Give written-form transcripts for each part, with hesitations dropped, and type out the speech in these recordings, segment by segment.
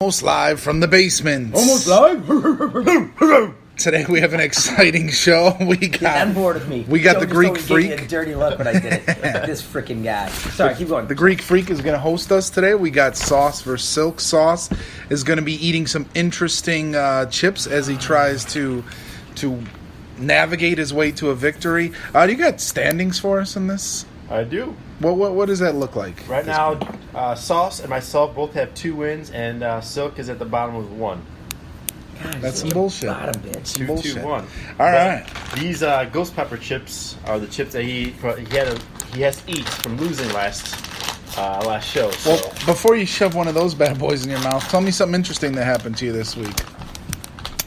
Almost live from the basement. Almost live? Today we have an exciting show. I'm bored with me. We got the Joe Greek just always gave Freak. me a dirty look when I did it. This freaking guy. Sorry, keep going. The Greek Freak is going to host us today. We got Sauce versus Silk. Sauce is going to be eating some interesting chips as he tries to navigate his way to a victory. Do you got standings for us in this? I do. What does that look like? Right now, Sauce and myself both have 2 wins, and Silk is at the bottom with 1. God, That's some you bullshit. Bottom bitch. 2, Bullshit. 2, 1. All right. These ghost pepper chips are the chips that he has to eat from losing last show. So. Well, before you shove one of those bad boys in your mouth, tell me something interesting that happened to you this week.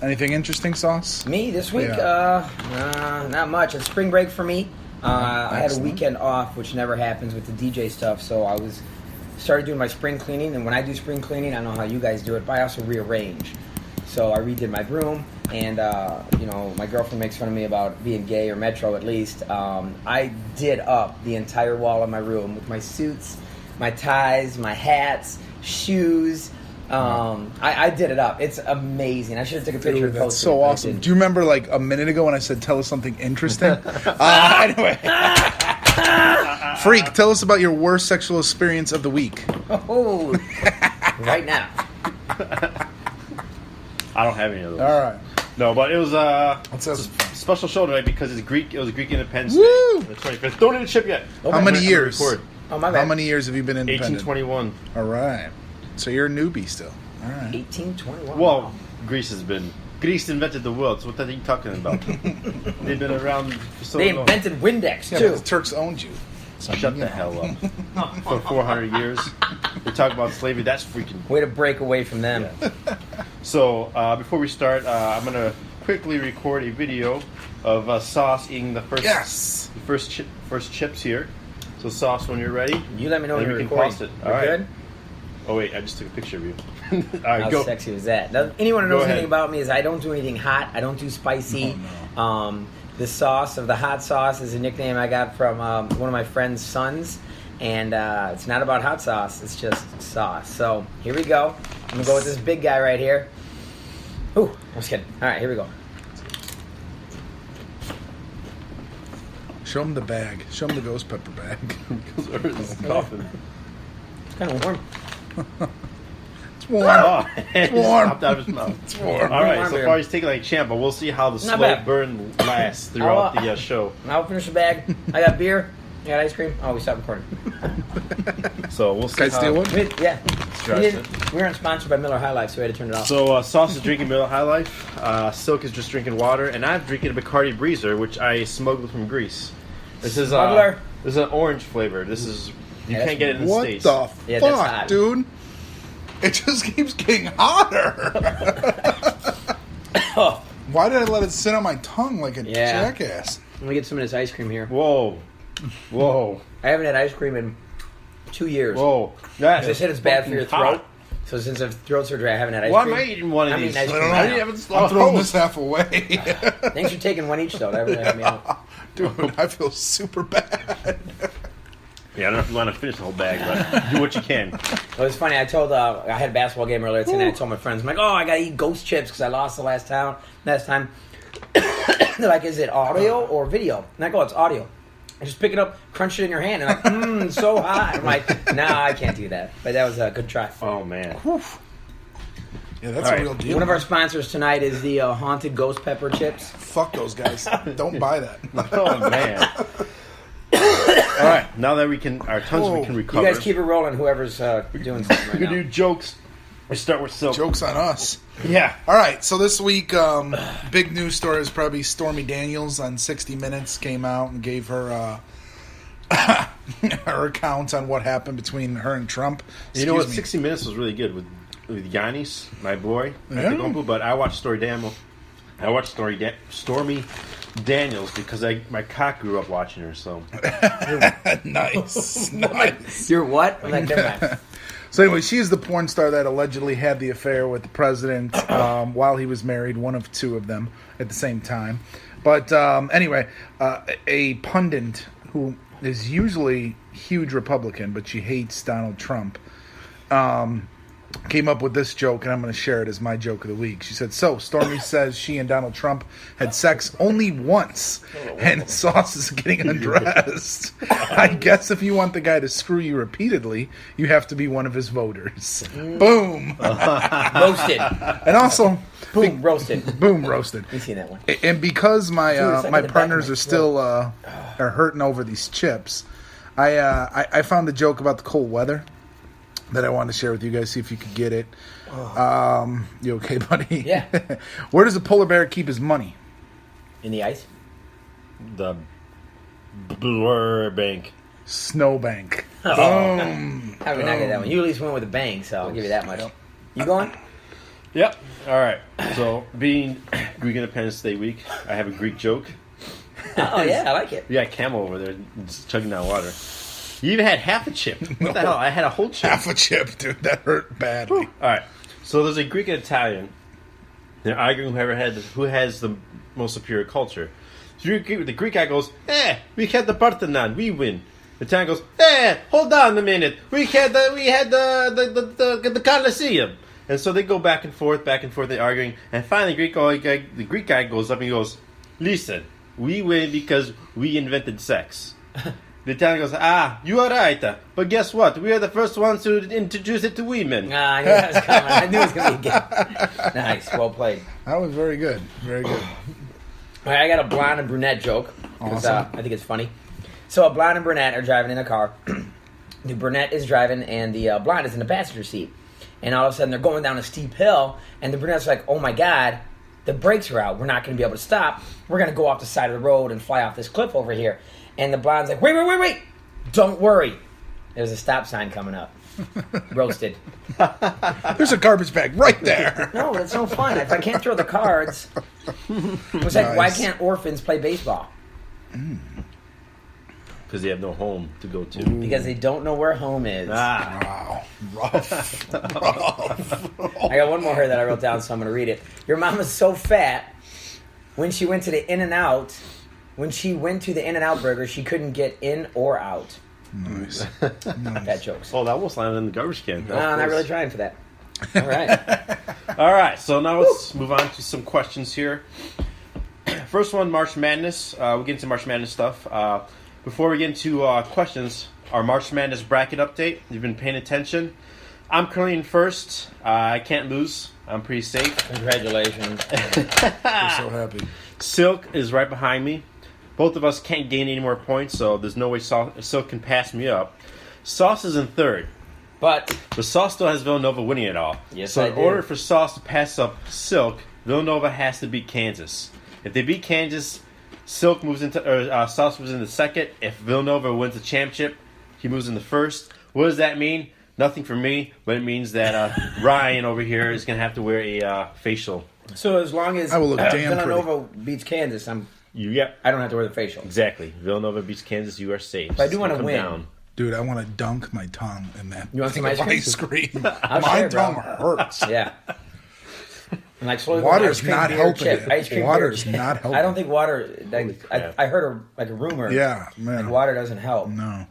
Anything interesting, Sauce? Me this week? Yeah. Not much. It's spring break for me. I had a Excellent. weekend off, which never happens with the DJ stuff. So I started doing my spring cleaning, and when I do spring cleaning, I don't know how you guys do it, but I also rearrange. So I redid my room, and my girlfriend makes fun of me about being gay, or Metro at least. I did up the entire wall of my room with my suits, my ties, my hats, shoes. I did it up. It's amazing. I should have took a picture Dude, and that's posted so it, but I awesome. didn't. Do you remember like a minute ago when I said tell us something interesting? Anyway. Freak, tell us about your worst sexual experience of the week. Oh, right now. I don't have any of those. All right. No, but it was Let's have a some fun. special show tonight because it's Greek. It was Greek Independence Woo! Day, the 25th. Don't need a chip yet. How many I'm gonna years? record. Oh, my bad. How many years have you been independent? 1821. All right. So you're a newbie still. All right. 1821. Well, Greece invented the world. So what are you talking about? They've been around for so They long. invented Windex, Yeah, too. but the Turks owned you. So, Shut you the know. hell up. For 400 years, they talk about slavery. That's freaking. Way to break away from them. So before we start, I'm gonna quickly record a video of Sauce eating the first chips here. So Sauce, when you're ready, You let me know when then you're we can recording. pause it. You're All right. good? Oh wait, I just took a picture of you. All right, How go. sexy was that? Now, anyone who Go knows ahead. anything about me is I don't do anything hot. I don't do spicy. The sauce of the hot sauce is a nickname I got from one of my friend's sons. And it's not about hot sauce. It's just sauce. So here we go. I'm going to go with this big guy right here. Ooh, I was kidding. All right, here we go. Show him the bag. Show him the ghost pepper bag. Because Earth is coughing. It's kind of warm. It's warm. Oh, it warm. popped out of his mouth. It's warm. All right, Warm so here. far he's taking like a champ, but we'll see how the Not slow bad. burn lasts throughout the show. I'll finish the bag. I got beer. I got ice cream. Oh, we stopped recording. So we'll see. Can I steal one? Yeah. Try We weren't sponsored by Miller High Life, so we had to turn it off. So Sauce is drinking Miller High Life. Silk is just drinking water, and I'm drinking a Bacardi Breezer, which I smuggled from Greece. This is Smuggler. this is an orange flavor. This is you Yeah, can't get it in the What States. the Yeah, that's fuck, hot. dude? It just keeps getting hotter. Oh, Why did I let it sit on my tongue like a Yeah. jackass? let me get some of this ice cream here. Whoa, whoa, I haven't had ice cream in 2 years. whoa! That They is said it's bad for your fucking throat. hot. So since I've throat surgery, I haven't had ice Why cream. am I eating one of I'm these? eating ice I cream don't know. right I didn't now. have a I'm throwing host. this half away. Thanks for taking one each, though. That really helped me out. Dude, I feel super bad. Yeah, I don't know if you want to finish the whole bag, but do what you can. It was funny. I told I had a basketball game earlier today. I told my friends, I'm like, oh, I gotta eat ghost chips because I lost the last time. They're like, is it audio or video? And I go, it's audio. I just pick it up, crunch it in your hand, and like, it's so hot. I'm like, nah, I can't do that. But that was a good try. Oh man. Yeah, that's All a right. real deal. One of our sponsors tonight is the Haunted Ghost Pepper Chips. Fuck those guys. Don't buy that. Oh man. All right, now that our tongues we can You recover. guys keep it rolling, whoever's doing something right we can now. do jokes. We start with Silk. Joke's on us. Yeah. All right, so this week, big news story is probably Stormy Daniels on 60 Minutes came out and gave her her account on what happened between her and Trump. You know what? Excuse me. 60 Minutes was really good with Giannis, my boy, Yeah. Antetokounmpo, but I watched Stormy Daniels because my cock grew up watching her. So Nice. Nice. You're what? I'm like, never mind. So anyway, she is the porn star that allegedly had the affair with the president while he was married, one of 2 of them at the same time. But anyway, a pundit who is usually huge Republican, but she hates Donald Trump, came up with this joke, and I'm going to share it as my joke of the week. She said, so, Stormy says she and Donald Trump had sex only once, and Sauce is getting undressed. I guess if you want the guy to screw you repeatedly, you have to be one of his voters. Boom. Roasted. And also... Boom, roasted. Boom, roasted. You seen that one? And because my Dude, it's like my in the back partners of my are still are hurting over these chips, I found a joke about the cold weather that I wanted to share with you guys. See if you could get it. You okay, buddy? Yeah. Where does a polar bear keep his money? In the ice? The Burbank. Snowbank. Oh. Boom. How did we not get that one? You at least went with a bang, so I'll give you that much. You going? Yep. All right. So, being Greek Independence Day week, I have a Greek joke. Oh, yeah, I like it. We got Camel over there just chugging down water. You even had half a chip. What the hell? I had a whole chip. Half a chip, dude. That hurt badly. All right. So there's a Greek and Italian. They're arguing who has the most superior culture. So the Greek guy goes, we had the Parthenon, we win. The Italian goes, hold on a minute, we had the Colosseum. And so they go back and forth, they're arguing, and finally the Greek guy goes up and he goes, listen, we win because we invented sex. The Italian goes, you are right, but guess what? We are the first ones to introduce it to women. I knew that was coming. I knew it was going to be good. Nice, well played. That was very good. Very good. All right, I got a blonde and brunette joke. 'Cause, Awesome. I think it's funny. So a blonde and brunette are driving in a car. The brunette is driving, and the blonde is in the passenger seat. And all of a sudden, they're going down a steep hill, and the brunette's like, oh my God, the brakes are out. We're not going to be able to stop. We're going to go off the side of the road and fly off this cliff over here. And the blonde's like, wait. Don't worry. There's a stop sign coming up. Roasted. There's a garbage bag right there. No, that's no fun. If I can't throw the cards, it's like, why can't orphans play baseball? Because they have no home to go to. Because they don't know where home is. Wow. Rough. I got one more here that I wrote down, so I'm going to read it. Your mom is so fat, when she went to the In-N-Out, burger, she couldn't get in or out. Nice. Bad jokes. Oh, that almost landed in the garbage can. No, I'm not really trying for that. All right. All right, so now let's move on to some questions here. First one, March Madness. We'll get into March Madness stuff. Before we get into questions, our March Madness bracket update. You've been paying attention. I'm currently in first. I can't lose. I'm pretty safe. Congratulations. We're so happy. Silk is right behind me. Both of us can't gain any more points, so there's no way Silk can pass me up. Sauce is in third. But Sauce still has Villanova winning it all. Yes, so I in do. order for Sauce to pass up Silk, Villanova has to beat Kansas. If they beat Kansas, Sauce moves into second. If Villanova wins the championship, he moves into first. What does that mean? Nothing for me, but it means that Ryan over here is going to have to wear a facial. so as long as I will look damn Villanova beats Kansas, I don't have to wear the facial. Exactly. Villanova beats Kansas, you are safe. But I do wanna Come win. down. Dude, I want to dunk my tongue in that. You want some ice cream? My share, bro. tongue hurts. Yeah. And like slowly Water's ice cream, not beer, helping chip, it. ice cream, Water's beer, chip. not helping. I don't think water. crap. I heard a rumor. Yeah, man. Like water doesn't help. No.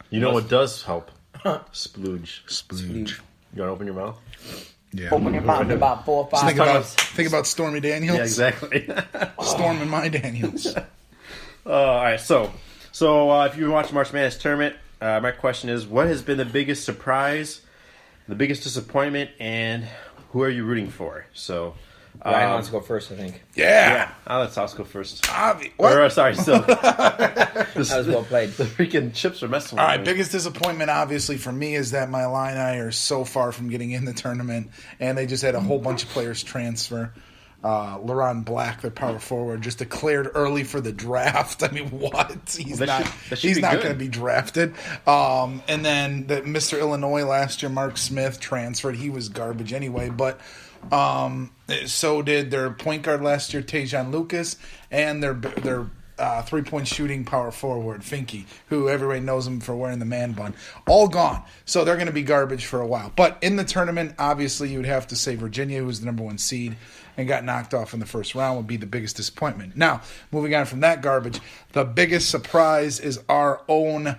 You know what does help? Splooge. Splooge. You want to open your mouth? Yeah. Open your mouth about 4 or 5 Think about Stormy Daniels. Yeah, exactly. Storming my Daniels. All right, so if you watch March Madness tournament, my question is, what has been the biggest surprise, the biggest disappointment, and who are you rooting for? So, Ryan wants to go first, I think. Yeah. I'll let Sauce go first. What? Or, sorry, Silk. That was well played. The freaking chips are messing with All right, me. biggest disappointment, obviously, for me is that my Illini are so far from getting in the tournament, and they just had a whole bunch of players transfer. LaRon Black, their power forward, just declared early for the draft. I mean, what? He's That should he's be not good. going to be drafted. And then Mr. Illinois last year, Mark Smith, transferred. He was garbage anyway, but so did their point guard last year, Tajon Lucas, and their 3-point shooting power forward, Finke, who everybody knows him for wearing the man bun. All gone. So they're going to be garbage for a while. But in the tournament, obviously, you would have to say Virginia, who was the number 1 seed and got knocked off in the first round, would be the biggest disappointment. Now, moving on from that garbage, the biggest surprise is our own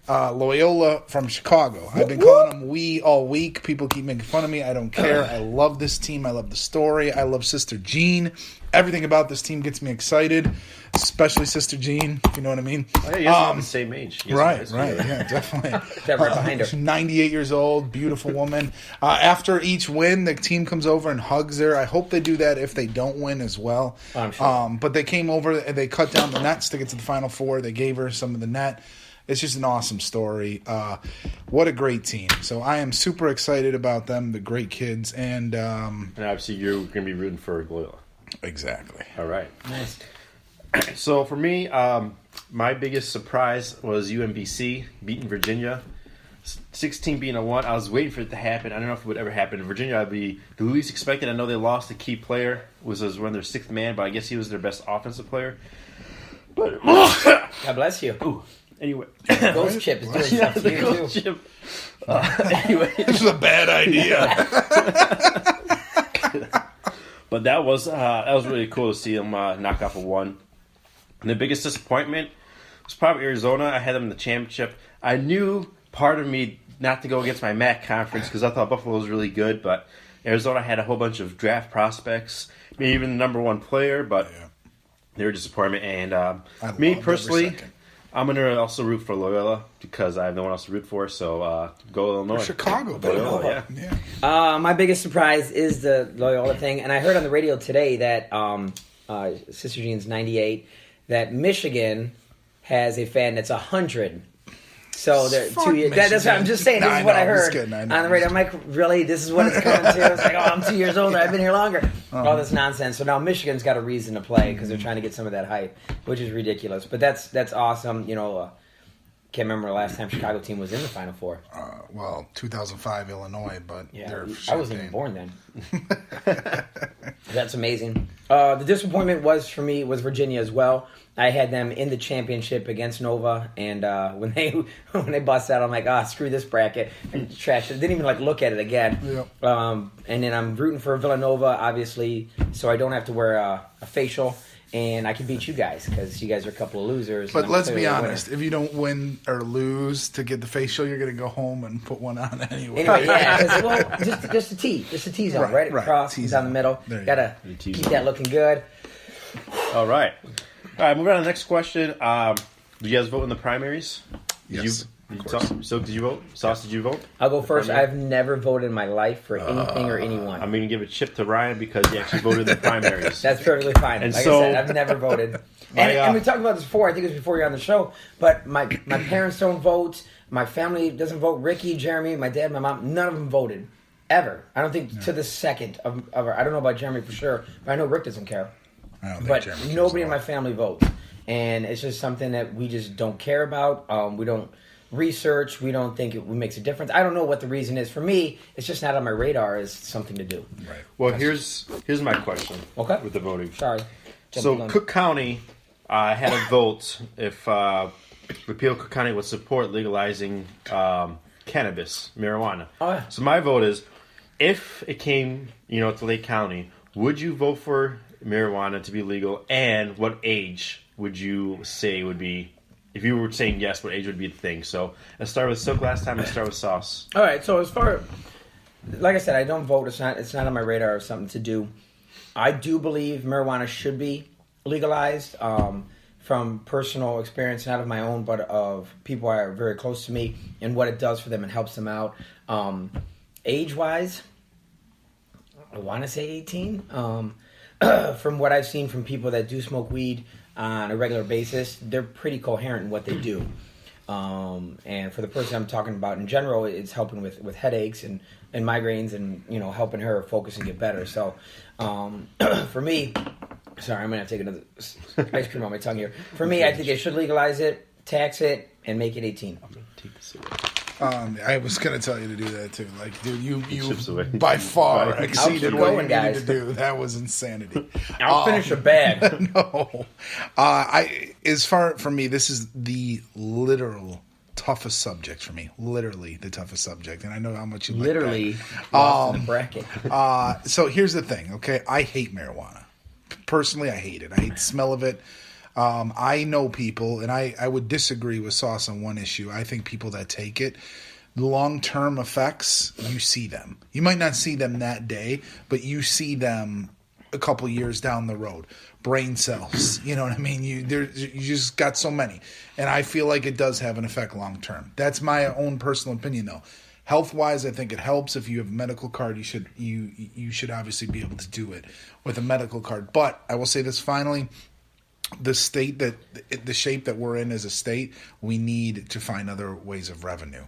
Loyola from Chicago. I've been calling them we all week. People keep making fun of me. I don't care. I love this team. I love the story. I love Sister Jean. Everything about this team gets me excited, especially Sister Jean, if you know what I mean. Oh, yeah, you guys are the same age. You guys are Right, high school. yeah, definitely. That right behind her. 98 years old, beautiful woman. After each win, the team comes over and hugs her. I hope they do that if they don't win as well. I'm sure. But they came over, and they cut down the nets to get to the Final Four. They gave her some of the net. It's just an awesome story. What a great team. So I am super excited about them, the great kids. And And obviously, you're going to be rooting for Loyola. exactly. All right. Nice. So for me, my biggest surprise was UMBC beating Virginia. 16 being a 1. I was waiting for it to happen. I don't know if it would ever happen. Virginia, I'd be the least expected. I know they lost a key player. Was one of their sixth man, but I guess he was their best offensive player. But God bless you. ooh, anyway. Ghost Chip is doing Yeah, stuff to the you, Ghost too. Chip. Anyway. This is a bad idea. But that was really cool to see them knock off a 1. And the biggest disappointment was probably Arizona. I had them in the championship. I knew part of me not to go against my MAC conference because I thought Buffalo was really good, but Arizona had a whole bunch of draft prospects, maybe even the number 1 player, but they were a disappointment. And me loved personally, every second. I'm going to also root for Loyola because I have no one else to root for, so go Illinois. Chicago, baby. Loyola, yeah. My biggest surprise is the Loyola thing, and I heard on the radio today that Sister Jean's 98, that Michigan has a fan that's 100. So they're Fuck 2 years. That's what Michigan. I'm just saying. This Nah, is what I I know, I'm just heard kidding, I know, on the radio. I'm like, really? This is what it's coming to? It's like, oh, I'm 2 years older. I've been here longer. All this nonsense. So now Michigan's got a reason to play because they're trying to get some of that hype, which is ridiculous. But that's awesome. You know, can't remember the last time Chicago team was in the Final Four. 2005 Illinois, but Yeah, they're I wasn't even champagne. born then. That's amazing. The disappointment was for me was Virginia as well. I had them in the championship against Nova, and when they bust out, I'm like, screw this bracket and trash it. Didn't even look at it again. Yep. And then I'm rooting for Villanova, obviously, so I don't have to wear a facial. And I can beat you guys because you guys are a couple of losers. But and I'm let's be clearly a winner. honest. If you don't win or lose to get the facial, you're going to go home and put one on anyway. Anyway, yeah, 'cause, just a T zone, right, Right, across, T down the zone. middle. There you Gotta go. T keep zone. that looking good. All right. Moving on to the next question. Did you guys vote in the primaries? Yes, of course. Silk, did you vote? Sauce, did you vote? I'll go first. Primary? I've never voted in my life for anything or anyone. I'm going to give a chip to Ryan because he actually voted in the primaries. That's perfectly fine. And like so- I said, I've never voted. And we talked about this before. I think it was before you were on the show. But my parents don't vote. My family doesn't vote. Ricky, Jeremy, my dad, my mom, none of them voted. Ever. I don't think to the second of I don't know about Jeremy for sure, but I know Rick doesn't care. I don't think But Jeremy cares nobody a in lot. my family votes. And it's just something that we just don't care about. We don't research. We don't think it makes a difference. I don't know what the reason is. For me, it's just not on my radar as something to do. Right. Well, here's my question. Okay. With the voting. Sorry. So Jumping on- Cook County had a vote if repeal Cook County would support legalizing cannabis, marijuana. Oh, yeah. So my vote is, if it came, to Lake County, would you vote for marijuana to be legal? And what age would you say would be, if you were saying yes, what age would be the thing? So let's start with Silk last time. Let's start with Sauce. All right. So as far, like I said, I don't vote. It's not on my radar or something to do. I do believe marijuana should be legalized. From personal experience, not of my own, but of people who are very close to me, and what it does for them and helps them out. Age-wise, I want to say 18. From what I've seen from people that do smoke weed on a regular basis, they're pretty coherent in what they do. And for the person I'm talking about in general, it's helping with headaches and migraines and, helping her focus and get better. So for me, sorry, I'm going to have to take another ice cream on my tongue here. For me, I think they should legalize it, tax it, and make it 18. Take this away. I was going to tell you to do that too. Like, dude, you Chips away. by far Right. exceeded I'll keep what going, you needed guys. to do. That was insanity. I'll finish a bag. No, for me, this is the literal toughest subject for me. Literally the toughest subject, and I know how much you Literally like lost in the bracket. that. So here's the thing. Okay, I hate marijuana. Personally, I hate it. I hate the smell of it. I know people, and I would disagree with Sauce on one issue. I think people that take it, the long-term effects, you see them. You might not see them that day, but you see them a couple years down the road. Brain cells, you know what I mean? You just got so many. And I feel like it does have an effect long-term. That's my own personal opinion, though. Health-wise, I think it helps. If you have a medical card, you should obviously be able to do it with a medical card. But I will say this finally, the shape that we're in as a state, we need to find other ways of revenue.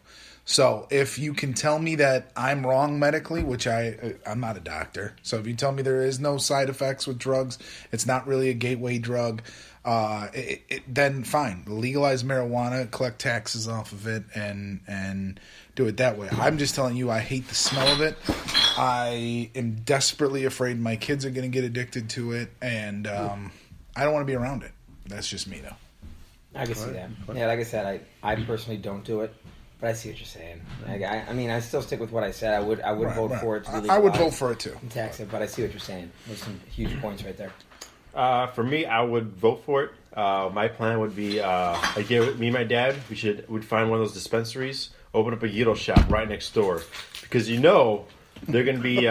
So if you can tell me that I'm wrong medically, which I'm not a doctor, so if you tell me there is no side effects with drugs, it's not really a gateway drug, then fine. Legalize marijuana, collect taxes off of it, and do it that way. I'm just telling you, I hate the smell of it. I am desperately afraid my kids are going to get addicted to it, and I don't want to be around it. That's just me, though. I can see that. Yeah, like I said, I personally don't do it. But I see what you're saying. I mean, I still stick with what I said. I would vote for it. I would vote for it too. And tax it, but I see what you're saying. There's some huge points right there. For me, I would vote for it. My plan would be, again, me and my dad, would find one of those dispensaries, open up a Yido shop right next door, because they're going to be.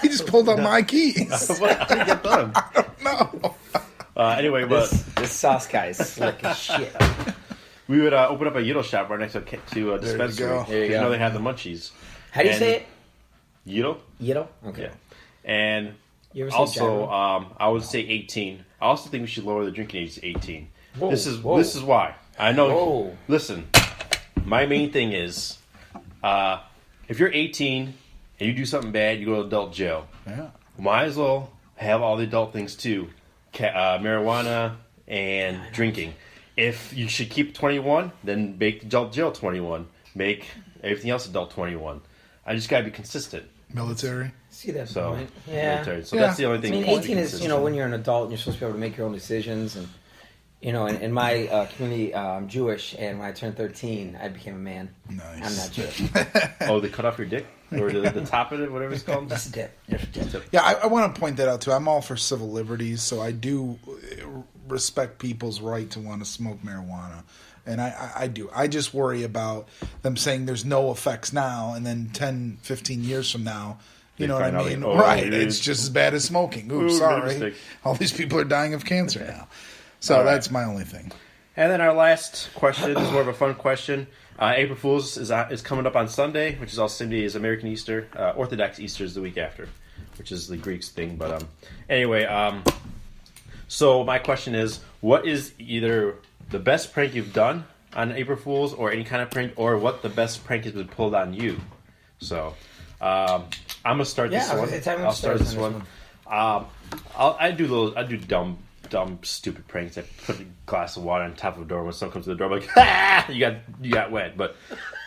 He just pulled out my keys. What? I didn't get done. No. Anyway, but This sauce guy is slick as shit. we would open up a Yido shop right next to a dispensary. There you go. You know they have the munchies. How do you say it? Yido? Yido? Okay. Yeah. And You ever say also, gyro? I would say 18. I also think we should lower the drinking age to 18. Whoa, This is whoa. why. I know. Whoa. Listen, my main thing is, if you're 18 and you do something bad, you go to adult jail. Yeah. Might as well have all the adult things too, marijuana and drinking. If you should keep 21, then make adult jail 21. Make everything else adult 21. I just gotta be consistent. Military. See that So, point? Yeah. military. So Yeah. that's the only I thing. mean, to be 18 is, consistent. when you're an adult and you're supposed to be able to make your own decisions. And, in my community, I'm Jewish, and when I turned 13, I became a man. Nice. I'm not Jewish. Oh, they cut off your dick? Or the top of it, whatever it's called? Just a dip. Just a dip. Yeah, I want to point that out too. I'm all for civil liberties, so I do respect people's right to want to smoke marijuana. And I do. I just worry about them saying there's no effects now, and then 10, 15 years from now, you know what I find out, mean? like, Right. it It's is- just as bad as smoking. Ooh, Ooh, sorry. made a mistake. All these people are dying of cancer now. So All right. that's my only thing. And then our last question is more of a fun question. April Fool's is coming up on Sunday, which is also same day as American Easter. Orthodox Easter is the week after, which is the Greeks thing. But anyway, so my question is, what is either the best prank you've done on April Fool's, or any kind of prank, or what the best prank has been pulled on you? So I'm gonna start this Yeah, one. it's time to I'll start start this on one. this I do dumb, stupid pranks. I put a glass of water on top of the door when someone comes to the door. I'm like, ah, you got wet. But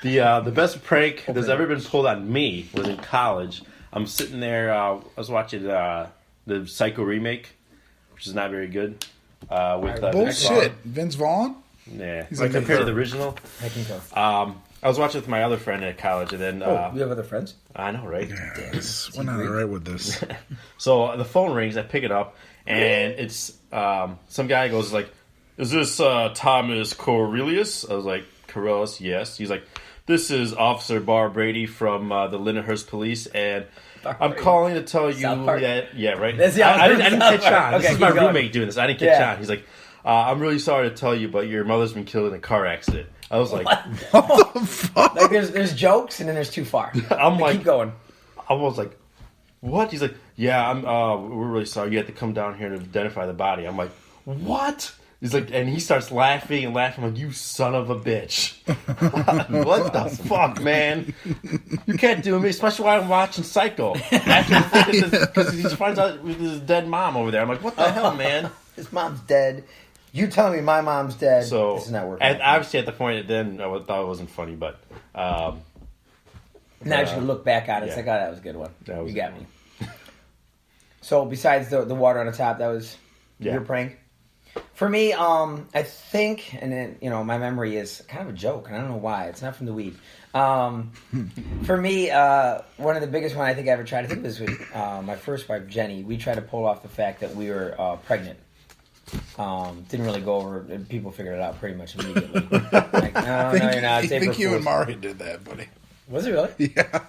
the best prank that's ever been pulled on me was in college. I'm sitting there. I was watching the Psycho remake, which is not very good. With Bullshit. Vince Vaughn? Yeah, He's like like compared a- to the original. I can go. I was watching with my other friend at college, and then You have other friends? I know, right? Yes. We're not all right with this. So the phone rings. I pick it up, and it's some guy goes like, "Is this Thomas Cornelius?" I was like, "Cornelius, yes." He's like, "This is Officer Bar Brady from the Lindenhurst Police, and I'm calling to tell you South Park? that right." That's the I opposite didn't of catch South Park. on. Okay, This is my keep going. roommate doing this. I didn't catch Yeah. on. He's like, "I'm really sorry to tell you, but your mother's been killed in a car accident." I was like, Like there's jokes and then there's too far. I'm like, keep going. I was like, "What?" He's like, "Yeah, we're really sorry. You have to come down here to identify the body." I'm like, "What?" He's like, and he starts laughing and laughing. I'm like, "You son of a bitch! What the fuck, man? You can't do me, especially while I'm watching Psycho." Because he finds out with his dead mom over there. I'm like, "What the hell, man?" His mom's dead. You tell me my mom's dead. So, this is not working. obviously, at the point, then I thought it wasn't funny, but Now you should look back at it. It's yeah. like, oh, that was a good one. That was You got a me. good So besides the water on the top, that was your prank? For me, I think, and then, my memory is kind of a joke, and I don't know why. It's not from the weed. For me, one of the biggest one I think I ever tried, I think it was with my first wife, Jenny. We tried to pull off the fact that we were pregnant. Didn't really go over. People figured it out pretty much immediately. Like, no, you're not. I It's April think you and Fool's. Mari did that, buddy. Was it really? Yeah.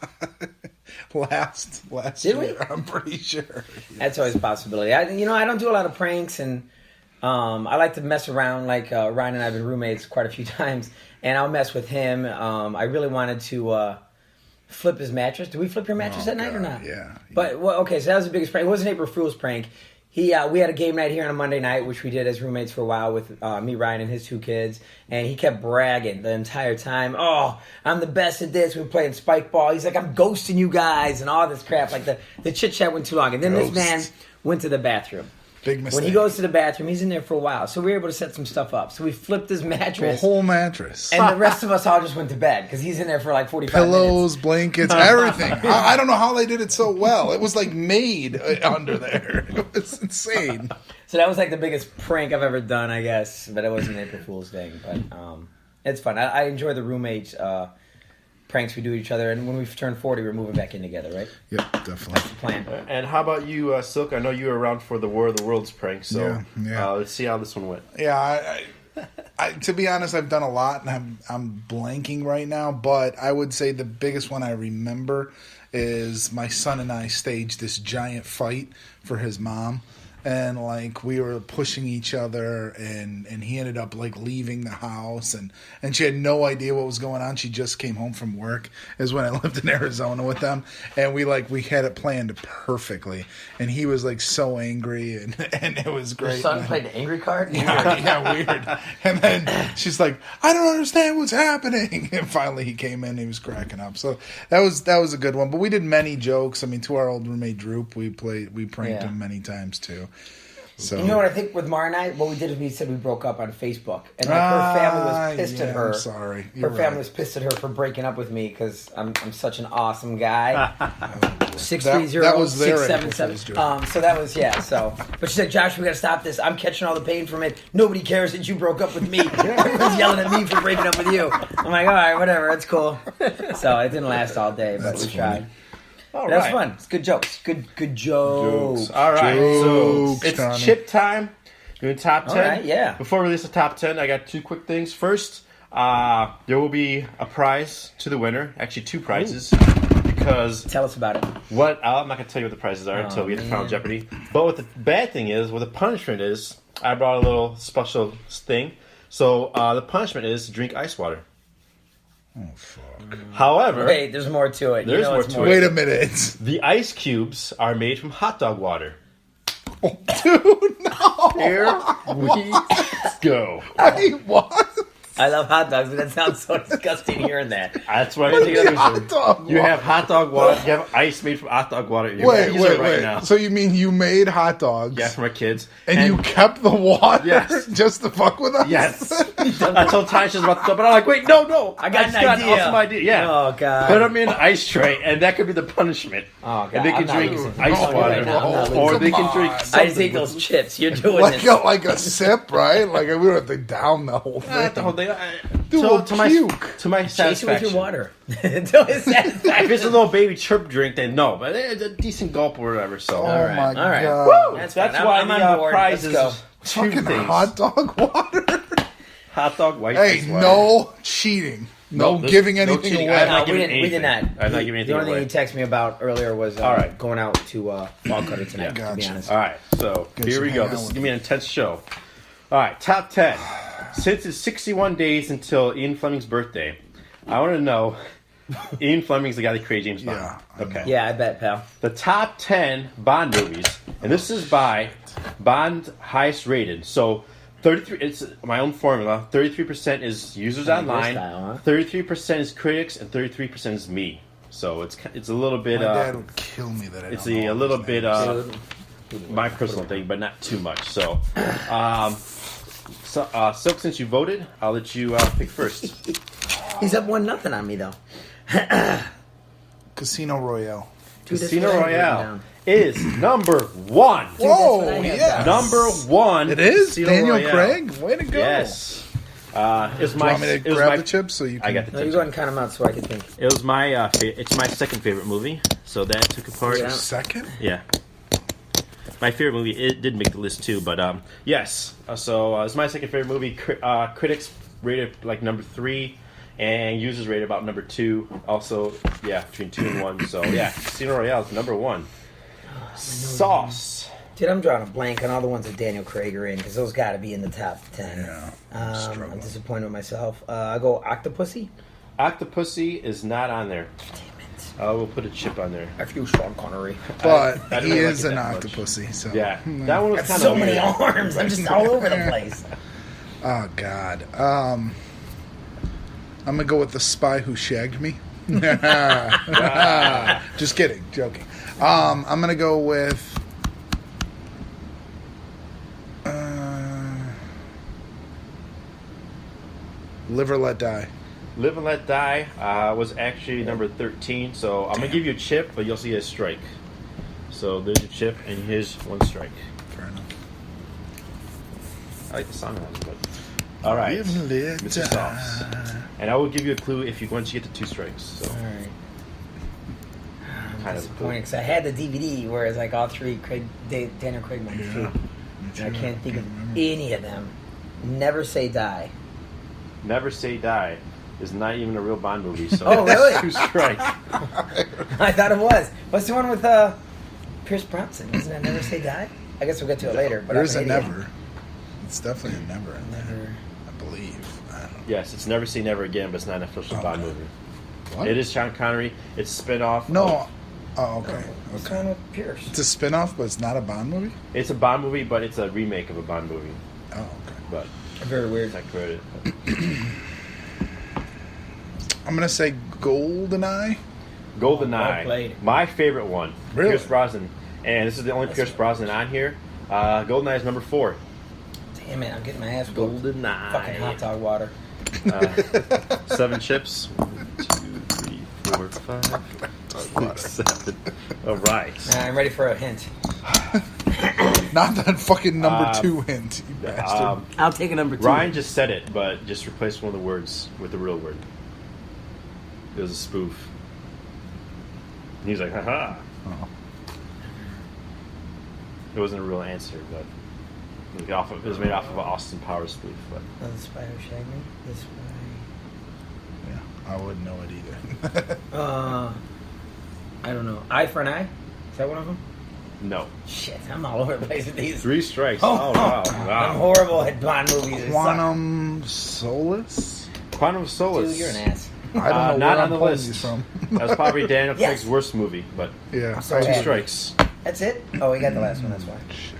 last Did we? year, I'm pretty sure. That's always a possibility. I don't do a lot of pranks, and I like to mess around. Like Ryan and I have been roommates quite a few times, and I'll mess with him. I really wanted to flip his mattress. Did we flip your mattress that night or not? Yeah. But well, okay, so that was the biggest prank. It wasn't April Fool's prank. We had a game night here on a Monday night, which we did as roommates for a while with me, Ryan, and his 2 kids. And he kept bragging the entire time. Oh, I'm the best at this. We were playing spike ball. He's like, I'm ghosting you guys and all this crap. Like the chit chat went too long. And then Ghost. this man went to the bathroom. Big mistake. When he goes to the bathroom, he's in there for a while. So we were able to set some stuff up. So we flipped his A mattress. whole mattress. And the rest of us all just went to bed because he's in there for like 45 minutes. Pillows, blankets, everything. I don't know how they did it so well. It was like made under there. It was insane. So that was like the biggest prank I've ever done, I guess. But it wasn't an April Fool's thing. But it's fun. I enjoy the roommates pranks we do each other. And when we turn 40, we're moving back in together, right? Yep, definitely. Plan. And how about you, Silk? I know you were around for the War of the Worlds prank, so Yeah. let's see how this one went. Yeah, I to be honest, I've done a lot, and I'm blanking right now. But I would say the biggest one I remember is my son and I staged this giant fight for his mom. And like we were pushing each other, and he ended up like leaving the house, and she had no idea what was going on. She just came home from work. Is when I lived in Arizona with them, and we had it planned perfectly. And he was like so angry, and it was great. Your son played the angry card? Yeah, weird. And then she's like, I don't understand what's happening. And finally he came in and he was cracking up. So that was a good one. But we did many jokes. I mean, to our old roommate Droop, we pranked him many times too. So You know what I think with Mara and I? What we did is we said we broke up on Facebook. And like her family was pissed at her. I'm sorry. Her You're family right. was pissed at her for breaking up with me because I'm such an awesome guy. 630 That was their 677. So that was So, but she said, Josh, we got to stop this. I'm catching all the pain from it. Nobody cares that you broke up with me. Everyone's yelling at me for breaking up with you. I'm like, all right, whatever, it's cool. So it didn't last all day, but That's we tried. All That was right. fun. It's good jokes. Good jokes. All right, so Jokes, it's Johnny. chip time. Doing top 10. All right, yeah. Before we release the top 10, I got 2 quick things. First, there will be a prize to the winner. Actually, 2 prizes. Because Tell us about it. I'm not going to tell you what the prizes are until we get to Final Jeopardy. But what the bad thing is, what the punishment is, I brought a little special thing. So the punishment is to drink ice water. Oh fuck! However, Wait, there's more to it. There's more it's to it. Wait a minute, the ice cubes are made from hot dog water. dude. No. Here we go. Wait, what? I love hot dogs, but that sounds so disgusting hearing that. That's what I think. Hot dog You water. have hot dog water. You have ice made from hot dog water. You're Wait, gonna use it right wait. now. So you mean you made hot dogs? Yeah, for my kids. And you kept the water Yes. just to fuck with us? Yes. I told Ty she was about to, but I'm like, wait, no. I got just an idea. Awesome idea. Yeah. Oh, God. Put them in an ice tray, and that could be the punishment. Oh, God. And they can I'm not drink losing. ice I'm not water, right now. I'm not or losing. they can Come drink. on. I Something. just ate those chips. You're doing Like this. like a sip, right? Like we don't have to down the whole thing. Not the whole thing. Dude, So, we'll to my puke. to my Chase it with satisfaction. your water. Until his satisfaction. If it's a little baby chirp drink, then no. But it's a decent gulp or whatever. So Oh All right, my all right. god! That's that's fine. why I'm the on board. prize Let's go. is 2 Fucking things. hot dog water. Hot dog white. Hey, ice water. no cheating. No there's giving no anything cheating. away. I'm not No, we giving didn't. We did not. anything. I'm not giving anything The only away. thing he texted me about earlier was All right. going out to Fall Cutter tonight. To be Gotcha. honest. All right, so Guess here we you go. hang This out is with gonna be an intense show. All right, top 10. Since it's 61 days until Ian Fleming's birthday, I want to know. Ian Fleming's the guy that created James Bond. Yeah, I Okay. Yeah, I bet, pal. The top 10 Bond movies, and this is by Bond highest rated. So 33. It's my own formula. 33% is users Kind of your online. style, huh? 33% is critics, and 33% is me. So it's a little bit. My dad would kill me that I It's don't know a all little these bit. names. My personal thing, but not too much. So, Silk, since you voted, I'll let you pick first. He's up 1-0 on me though. Casino Royale. Dude, that's Casino what I had written Royale down. is number 1. Dude, that's what I Whoa, had yes. Number 1. It is Casino Daniel Royale. Craig. Way to go. Yes. It's Do you my. want me It to was grab my. the chips so you can? I got the No, you tips. go ahead and count them out so I can think. It was my. It's my second favorite movie. So that took a part. Yeah. Second? Yeah. my favorite movie. It did make the list too, but yes. So it's my second favorite movie. Critics rated like number 3, and users rated about number 2. Also, yeah, between 2 and 1. So yeah, Casino Royale is number 1. Sauce. Dude, I'm drawing a blank on all the ones that Daniel Craig are in because those got to be in the top 10. Yeah, I'm disappointed with myself. I go Octopussy. Octopussy is not on there. Damn it. We'll put a chip on there. I feel Sean Connery. But I he didn't like is it an that much. octopussy. So Yeah, that one was I have kind so of many weird. arms. I'm just all over the place. Oh God. I'm gonna go with the spy who shagged me. Just kidding, joking. I'm gonna go with. Live or Let Die. Live and Let Die was actually number 13. So I'm gonna give you a chip, but you'll see a strike. So there's your chip, and here's 1 strike. Fair enough. I like the song of it, but all right, Live and let Mr. Sauce. die. And I will give you a clue if you once you get to 2 strikes. So All right. I'm Kind of disappointed because I had the DVD where it's like all 3 Daniel Craig movies Yeah. too. Me And I too. can't think of remember. any of them. Never Say Die. Never Say Die is not even a real Bond movie. So Oh, really? 2 strikes. I thought it was. What's the one with Pierce Brosnan? Isn't that Never Say Die? I guess we'll get to it later. But There's I'm a an idiot. never. It's definitely a never in there. Never. I believe. I don't know. Yes, it's Never Say Never Again, but it's not an official Okay. Bond movie. What? It is Sean Connery. It's a spin-off. No. Oh, okay. What's Okay. the one with Pierce? It's a spin-off, but it's not a Bond movie? It's a Bond movie, but it's a remake of a Bond movie. Oh, okay. But Very weird. it's not credit. I'm going to say GoldenEye. Well GoldenEye, played. my favorite one. Really? Pierce Brosnan, and this is the only Pierce Brosnan on here. GoldenEye is number 4. Damn it, I'm getting my ass whooped. Fucking hot GoldenEye. dog water. 7 chips. 1, 2, 3, 4, 5, 6, 7. All right. I'm ready for a hint. Not that fucking number 2 hint, you Um, bastard. I'll take a number 2. Ryan just said it, but just replace one of the words with the real word. It was a spoof. And he's like, haha. Oh. It wasn't a real answer, but it was made off of an Austin Powers spoof. But Oh, the spy who shagged me? The spy. Yeah, I wouldn't know it either. I don't know. Eye for an Eye? Is that one of them? no. Shit, I'm all over the place with these. 3 strikes. Oh, Oh, wow. I'm Wow. horrible at Bond movies. It sucks. Quantum Solace? Quantum of Solace. Dude, you're an ass. I don't know not where on I'm the pulling list. these from. That was probably Daniel Yes. Craig's worst movie, but Yeah. So 2 bad. strikes. That's it? Oh, we got the last one, that's why. Shit.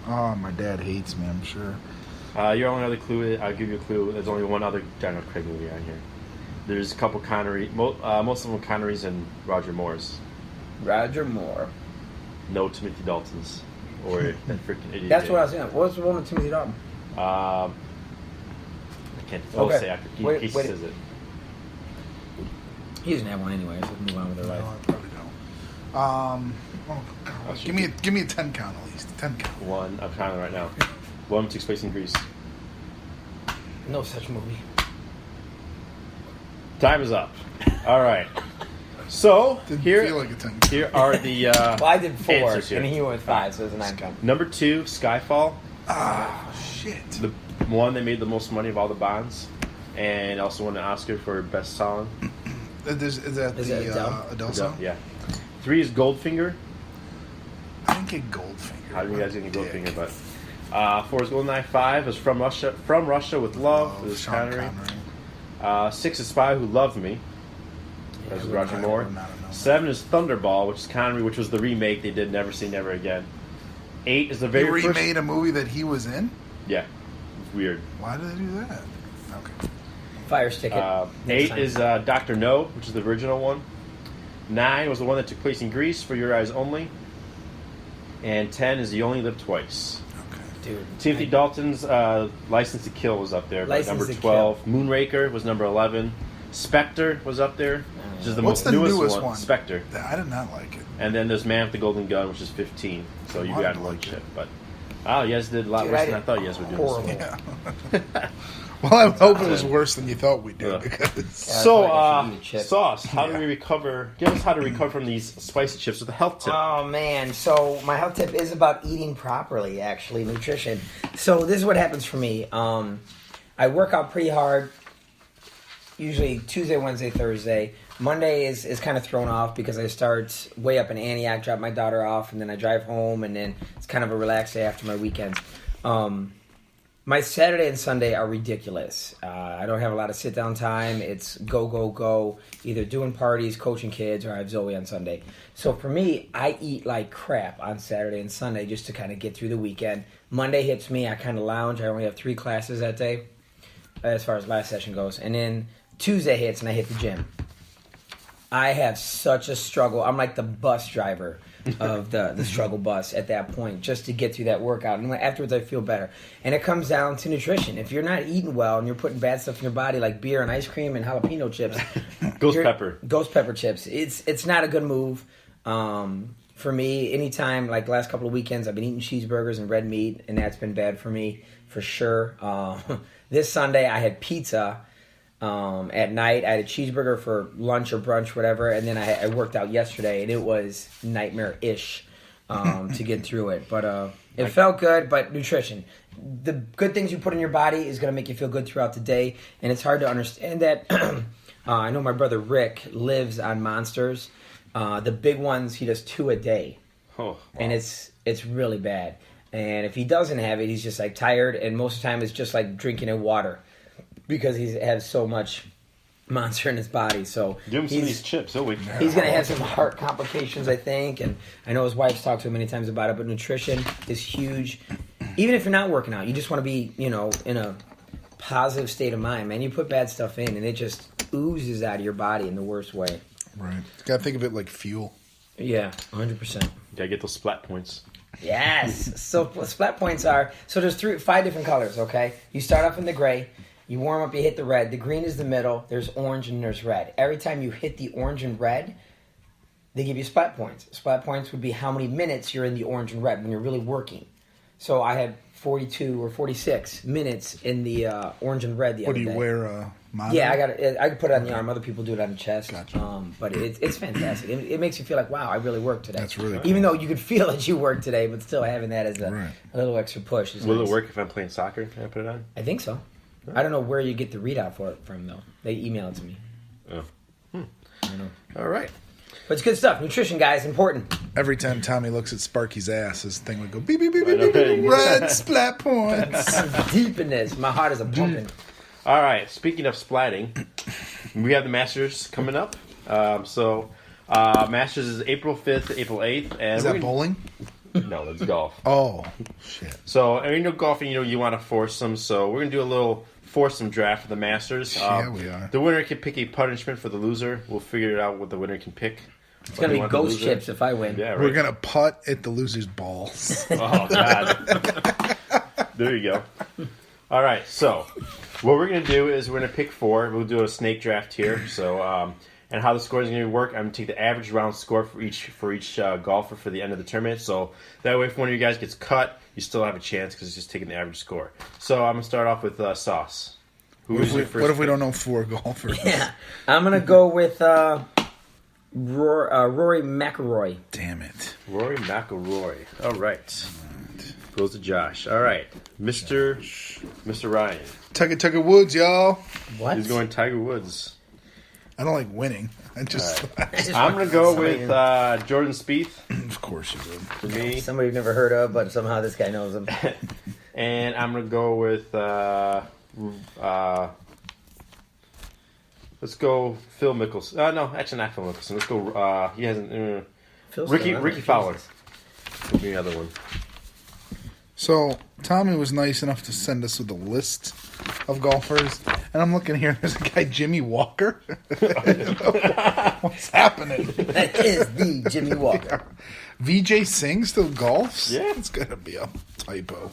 My dad hates me, I'm sure. Your only other clue, I'll give you a clue. There's only one other Daniel Craig movie on here. There's a couple Connery, most of them Connerys and Roger Moore's. Roger Moore. No Timothy Dalton's. Or that freaking idiot. That's what I was saying. What was the one with Timothy Dalton? I can't Okay. say after Wait, he wait. says it. He doesn't have one anyway, so move on with their No, life. I probably don't. God, give me a 10 count at least. 10 count. One, I'm trying right now. One takes place in Greece. No such movie. Time is up. All right. So Didn't here, feel like a 10 count. here are the Well, I did 4, answers here. and he went with 5, so it's a 9 count. Number 2, Skyfall, Ah, shit. the one that made the most money of all the Bonds, and also won an Oscar for best song. Is that Is the that Adele? Adele song? Yeah. 3 is Goldfinger. I didn't get Goldfinger. How do you guys get Dick. Goldfinger? But 4 is Goldeneye. 5 is From Russia with Love. Oh, This is Sean Connery. Connery. 6 is Spy Who Loved Me. That's Yeah, Roger I Moore. would not have known 7 is Thunderball, which is Connery, which was the remake they did Never Say Never Again. 8 is the He very first. remade a movie that he was in? Yeah, it's weird. Why did they do that? Okay. Fire stick it. 8 is Dr. No, which is the original one. 9 was the one that took place in Greece for Your Eyes Only. And 10 is You Only Live Twice. Okay. Dude. Timothy Dalton's License to Kill was up there, by License number to 12. Moonraker was number 11. Spectre was up there, which is the What's most the newest, newest one. one? Spectre. I did not like it. And then there's Man with the Golden Gun, which is 15. So you I'd got one like it. chip. But Oh, you guys did a lot Dude, worse I than I did thought you guys were doing. horrible. Yeah. Well, I hope it was worse than you thought we did. Yeah. Because So, I feel like I should eat a chip. Sauce, how do Yeah. we recover? Give us how to recover from these spicy chips with a health tip. Oh man, so my health tip is about eating properly, actually, nutrition. So this is what happens for me. I work out pretty hard, usually Tuesday, Wednesday, Thursday. Monday is kind of thrown off because I start way up in Antioch, drop my daughter off, and then I drive home, and then it's kind of a relaxed day after my weekends. My Saturday and Sunday are ridiculous. I don't have a lot of sit-down time. It's go, go, go, either doing parties, coaching kids, or I have Zoe on Sunday. So for me, I eat like crap on Saturday and Sunday just to kind of get through the weekend. Monday hits me, I kind of lounge. I only have 3 classes that day as far as last session goes. And then Tuesday hits and I hit the gym. I have such a struggle. I'm like the bus driver of the struggle bus at that point, just to get through that workout. And afterwards, I feel better. And it comes down to nutrition. If you're not eating well and you're putting bad stuff in your body, like beer and ice cream and jalapeno chips, ghost pepper chips, it's not a good move. For me, anytime, like the last couple of weekends, I've been eating cheeseburgers and red meat, and that's been bad for me, for sure. This Sunday, I had pizza. At night, I had a cheeseburger for lunch or brunch, whatever, and then I worked out yesterday, and it was nightmare-ish to get through it. But it felt good, but nutrition. The good things you put in your body is going to make you feel good throughout the day, and it's hard to understand that. I know my brother Rick lives on Monsters. The big ones, he does 2 a day, and it's really bad. And if he doesn't have it, he's just like tired, and most of the time it's just like drinking in water. Because he has so much Monster in his body, so Give him some of these chips. He's going to have some heart complications, I think, and I know his wife's talked to him many times about it. But nutrition is huge. Even if you're not working out, you just want to be, in a positive state of mind. Man, you put bad stuff in, and it just oozes out of your body in the worst way. Right. You gotta think of it like fuel. Yeah, 100%. Gotta get those splat points. Yes. So splat points are there's 5 different colors. Okay, you start off in the gray. You warm up, you hit the red. The green is the middle. There's orange and there's red. Every time you hit the orange and red, they give you splat points. Splat points would be how many minutes you're in the orange and red when you're really working. So I had 42 or 46 minutes in the orange and red the other day. What do you wear? A monitor? Yeah, I could put it on the arm. Other people do it on the chest. Gotcha. But it's fantastic. It makes you feel like, wow, I really worked today. That's really Even though you could feel that you worked today, but still having that as a little extra push is Will nice. it work if I'm playing soccer? Can I put it on? I think so. I don't know where you get the readout for it from, though. They email it to me. Oh. I don't know. All right. But it's good stuff. Nutrition, guys, important. Every time Tommy looks at Sparky's ass, his thing would go beep beep beep beep beep, beep red splat points. I'm deep in this. My heart is a pumping. All right. Speaking of splatting, we have the Masters coming up. Masters is April 5th, April 8th. And Is that bowling? No, it's golf. Oh, shit. So, golfing, you want to foursome. So, we're going to do a little foursome draft for the Masters. Yeah, we are. The winner can pick a punishment for the loser. We'll figure it out what the winner can pick. It's going to be ghost chips if I win. Yeah, right. We're gonna putt at the loser's balls. Oh, God. There you go. All right, so what we're going to do is we're going to pick 4. We'll do a snake draft here. So, and how the score is going to work, I'm going to take the average round score for each golfer for the end of the tournament. So that way, if one of you guys gets cut, you still have a chance because it's just taking the average score. So I'm going to start off with Sauce. What if we don't know 4 golfers? Yeah. I'm going to go with Rory McIlroy. Damn it. Rory McIlroy. All right. Goes to Josh. All right. Mr. Ryan. Tucker Woods, y'all. What? He's going Tiger Woods. I don't like winning. I'm going to go with Jordan Spieth. Of course you would. For me. Somebody you've never heard of, but somehow this guy knows him. And I'm going to go with, let's go Phil Mickelson. No, actually not Phil Mickelson. Let's go, he hasn't, Ricky Fowler. Give me another one. So, Tommy was nice enough to send us with a list of golfers. And I'm looking here, there's a guy, Jimmy Walker. What's happening? That is the Jimmy Walker. VJ Singh still golfs? Yeah. It's going to be a typo.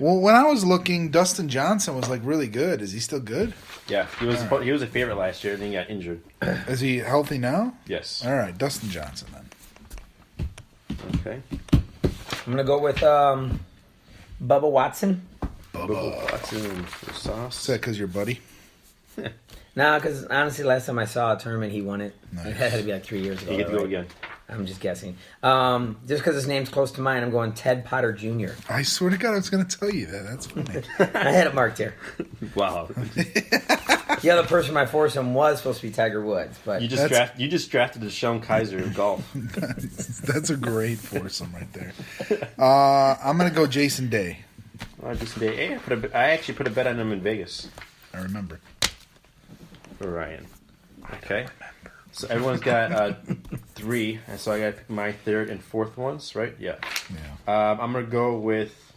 Well, when I was looking, Dustin Johnson was like really good. Is he still good? Yeah, he was a favorite last year, and then he got injured. Is he healthy now? Yes. All right, Dustin Johnson then. Okay. I'm gonna go with Bubba Watson. Bubba Watson for sauce. Is that because you're buddy? Nah, because honestly, last time I saw a tournament, he won it. It had to be like 3 years ago. You get to go right? again. I'm just guessing. Just because his name's close to mine, I'm going Ted Potter Jr. I swear to God, I was going to tell you that. That's funny. I had it marked here. Wow. The other person in my foursome was supposed to be Tiger Woods, but You just drafted Deshaun Kaiser in golf. That's a great foursome right there. I'm going to go Jason Day. Hey, I actually put a bet on him in Vegas I remember. for Ryan. Okay. So everyone's got 3, and so I got to pick my third and fourth ones, right? Yeah. Yeah. I'm going to go with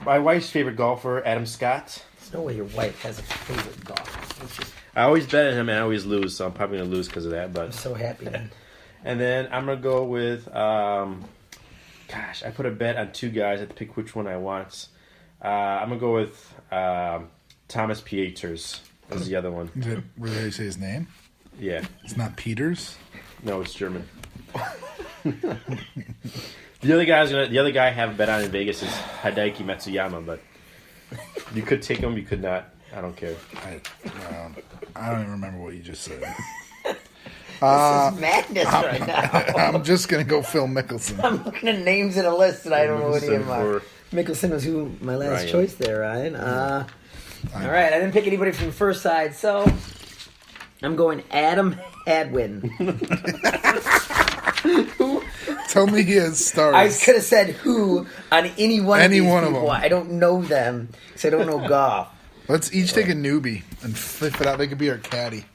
my wife's favorite golfer, Adam Scott. there's no way your wife has a favorite golfer. It's just, I always bet on him, and I always lose, so I'm probably going to lose because of that. I'm But so happy. And then I'm going to go with, I put a bet on 2 guys. I have to pick which one I want. I'm going to go with Thomas Pieters is the other one. Is it, where did I say his name? Yeah. It's not Peters? No, it's German. The other guy I have a bet on in Vegas is Hideki Matsuyama, but you could take him, you could not. I don't care. I don't even remember what you just said. This is madness right now. I'm just going to go Phil Mickelson. I'm looking at names in a list and I don't know what any of them are. For Mickelson was my last Ryan. choice there, Ryan. All right, I didn't pick anybody from the first side, so I'm going Adam Hadwin. Tell me he has stars. I could have said who on any one of these of people. them. I don't know them because I don't know golf. Let's each take a newbie and flip it out. They could be our caddy.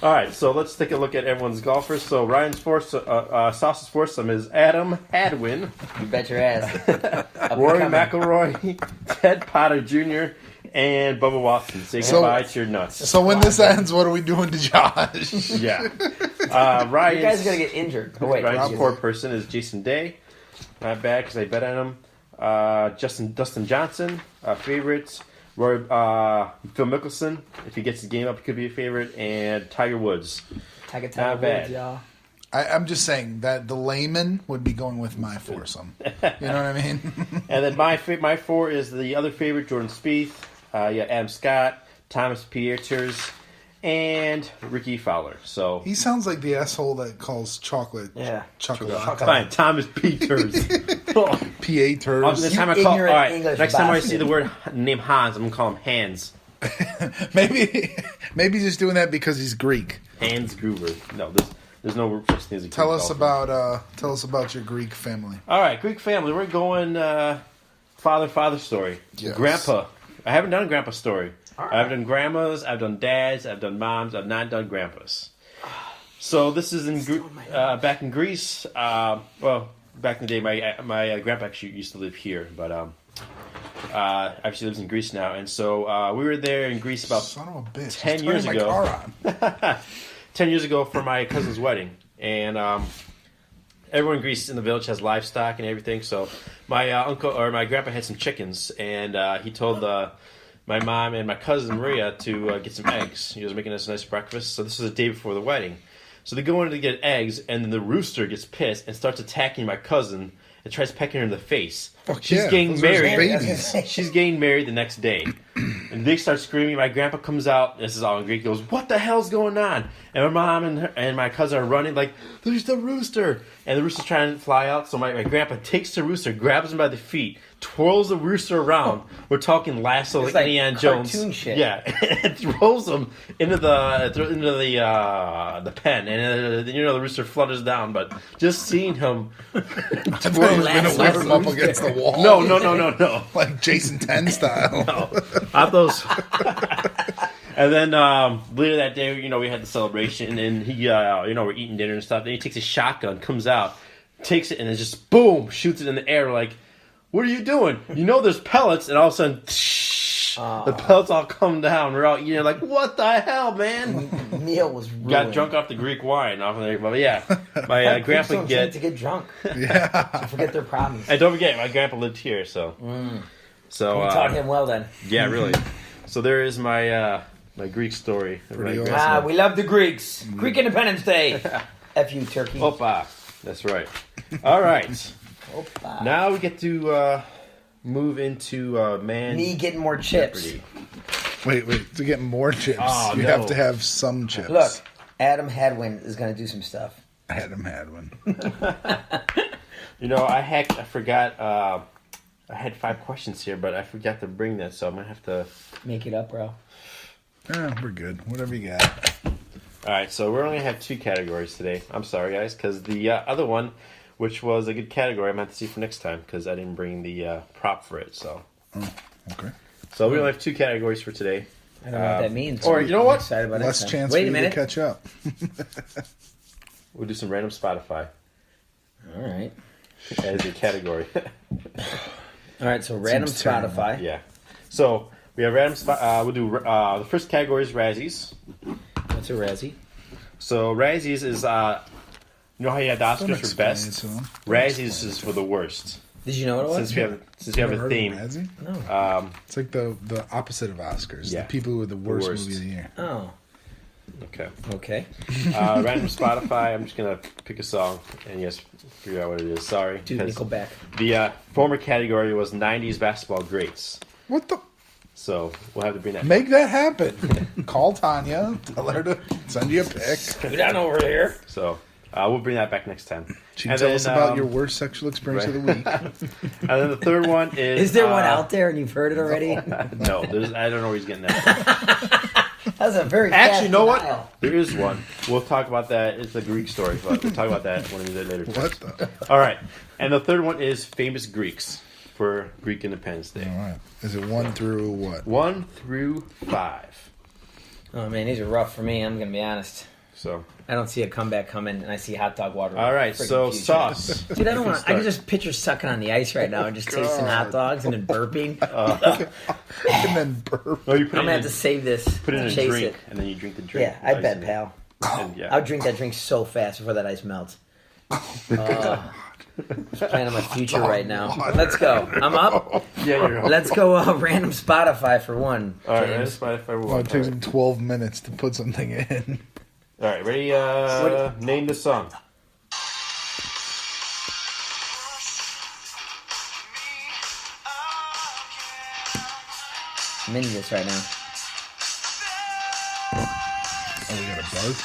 All right, so let's take a look at everyone's golfers. So Ryan's Sauce's foursome is Adam Hadwin, You bet your ass. Rory McIlroy, Ted Potter Jr., and Bubba Watson. Say goodbye to your nuts. So when this ends, what are we doing to Josh? Yeah. You Ryan's guys are going to get injured. Oh, wait. Ryan's poor person is Jason Day. Not bad because I bet on him. Dustin Johnson, favorites. Roy, Phil Mickelson, if he gets the game up, he could be a favorite. And Tiger Woods. Tiger Not bad. Woods, y'all. I'm just saying that the layman would be going with my foursome. You know what I mean? And then my 4 is the other favorite, Jordan Spieth. Adam Scott, Thomas Pieters, and Ricky Fowler. So He sounds like the asshole that calls chocolate. Yeah. Chocolate. fine, Thomas Pieters. Pieters. Next time I You call, ignorant all right. English Next time I bastard. see the word name Hans, I'm gonna call him Hans. Maybe he's just doing that because he's Greek. Hans Gruber. No, there's no such thing as a Greek Tell us golfer. about your Greek family. All right, Greek family. We're going father story. Yes. Grandpa. I haven't done a grandpa story. I've done grandmas, I've done dads, I've done moms, I've not done grandpas. So this is back in Greece. Well, back in the day, my grandpa actually used to live here, but actually lives in Greece now. And so we were there in Greece about Son of a bitch. 10 He's years turning ago. my car on. 10 years ago for my cousin's wedding. And everyone in Greece in the village has livestock and everything. So my uncle or my grandpa had some chickens, and he told my mom and my cousin Maria to get some eggs. He was making us a nice breakfast. So this was the day before the wedding. So they go in to get eggs, and then the rooster gets pissed and starts attacking my cousin and tries pecking her in the face. Fuck She's yeah, getting those are his married. babies. She's getting married the next day. And they start screaming. My grandpa comes out. This is all in Greek. He goes, "What the hell's going on?" And my mom and my cousin are running like, "There's the rooster!" And the rooster's trying to fly out. So my grandpa takes the rooster, grabs him by the feet, twirls the rooster around. We're talking lasso It's like like Indiana cartoon Jones. shit. Yeah, and throws him into the pen, and the rooster flutters down. But just seeing him I thought he was going to whip him up against the wall. no. Like Jason 10 style. Not those. And then later that day, we had the celebration, and he, we're eating dinner and stuff. Then he takes a shotgun, comes out, takes it, and then just boom, shoots it in the air. Like, what are you doing? There's pellets, and all of a sudden, the pellets all come down. We're all eating, like, what the hell, man? Meal was ruined. Got drunk off the Greek wine off of there, but yeah, my grandpa Don't drink to get drunk. Yeah. So forget their problems. And don't forget, my grandpa lived here, so so We taught him well then. yeah, really. So there is my my Greek story. of my Pretty grandpa. We love the Greeks. Greek Independence Day. F you, turkey. Opa. That's right. All right. Opa. Now we get to move into man. Me getting more chips. Jeopardy. Wait. To get more chips, Oh, you no. have to have some chips. Look, Adam Hadwin is going to do some stuff. Adam had one. You know, I forgot. I had 5 questions here, but I forgot to bring that, so I'm gonna have to Make it up, bro. We're good. Whatever you got. All right, so we're only gonna have 2 categories today. I'm sorry, guys, because the other one, which was a good category, I'm gonna have to see for next time because I didn't bring the prop for it. So, Okay. so we only have 2 categories for today. I don't know what that means. or you know what? I'm excited about Less next time. chance Wait for a you minute. to catch up. We'll do some random Spotify All right. as a category. All right, so random Seems terrible. Uh, Spotify. Yeah. So we have random. We'll do the first category is Razzies. What's a Razzie? So Razzies is you know how you had the Don't Oscars for explain best. it to 'em. Razzies is for the worst. Did you know what it was? Since we have Never a heard theme. of Razzie? No. It's like the opposite of Oscars. Yeah. The people who are the worst, worst. movie of the year. Oh, Okay. okay. Random Spotify. I'm just gonna pick a song and yes, figure out what it is. Sorry. Dude, 'cause Nickelback. The former category was 90s basketball greats. What the? So we'll have to bring that. Make that happen. Call Tanya. Tell her to send you a pic. Get on over here. So we'll bring that back next time. She And tell then, us about your worst sexual experience of the week. And then the third one is. Is there one out there and you've heard it already? No, I don't know where he's getting that. That was a very Actually, you know fast what? denial. There is one. We'll talk about that. It's a Greek story, but we'll talk about that one of the later times. What the? All right. And the third one is famous Greeks for Greek Independence Day. All right. Is it 1 through what? 1 through 5. Oh man, these are rough for me. I'm gonna be honest. So, I don't see a comeback coming, and I see hot dog water. all right. Friggin' So, future. sauce. Dude, I don't want. I Start. can just picture sucking on the ice right now and just tasting hot dogs and then burping. And then burp. Oh, you put I'm it gonna in, have to save this. put it in a chase drink, it. and then you drink the drink. Yeah, I Ice bet, in it. pal. And, yeah. I'll drink that drink so fast before that ice melts. Just planning my future right now. Let's go. I'm up. Yeah, you're Let's go. Random Spotify for one. All right, James. that's Spotify. Oh, it takes him 12 minutes to put something in. All right, ready? Name the song. I'm into this right now. Oh, we got a buzz?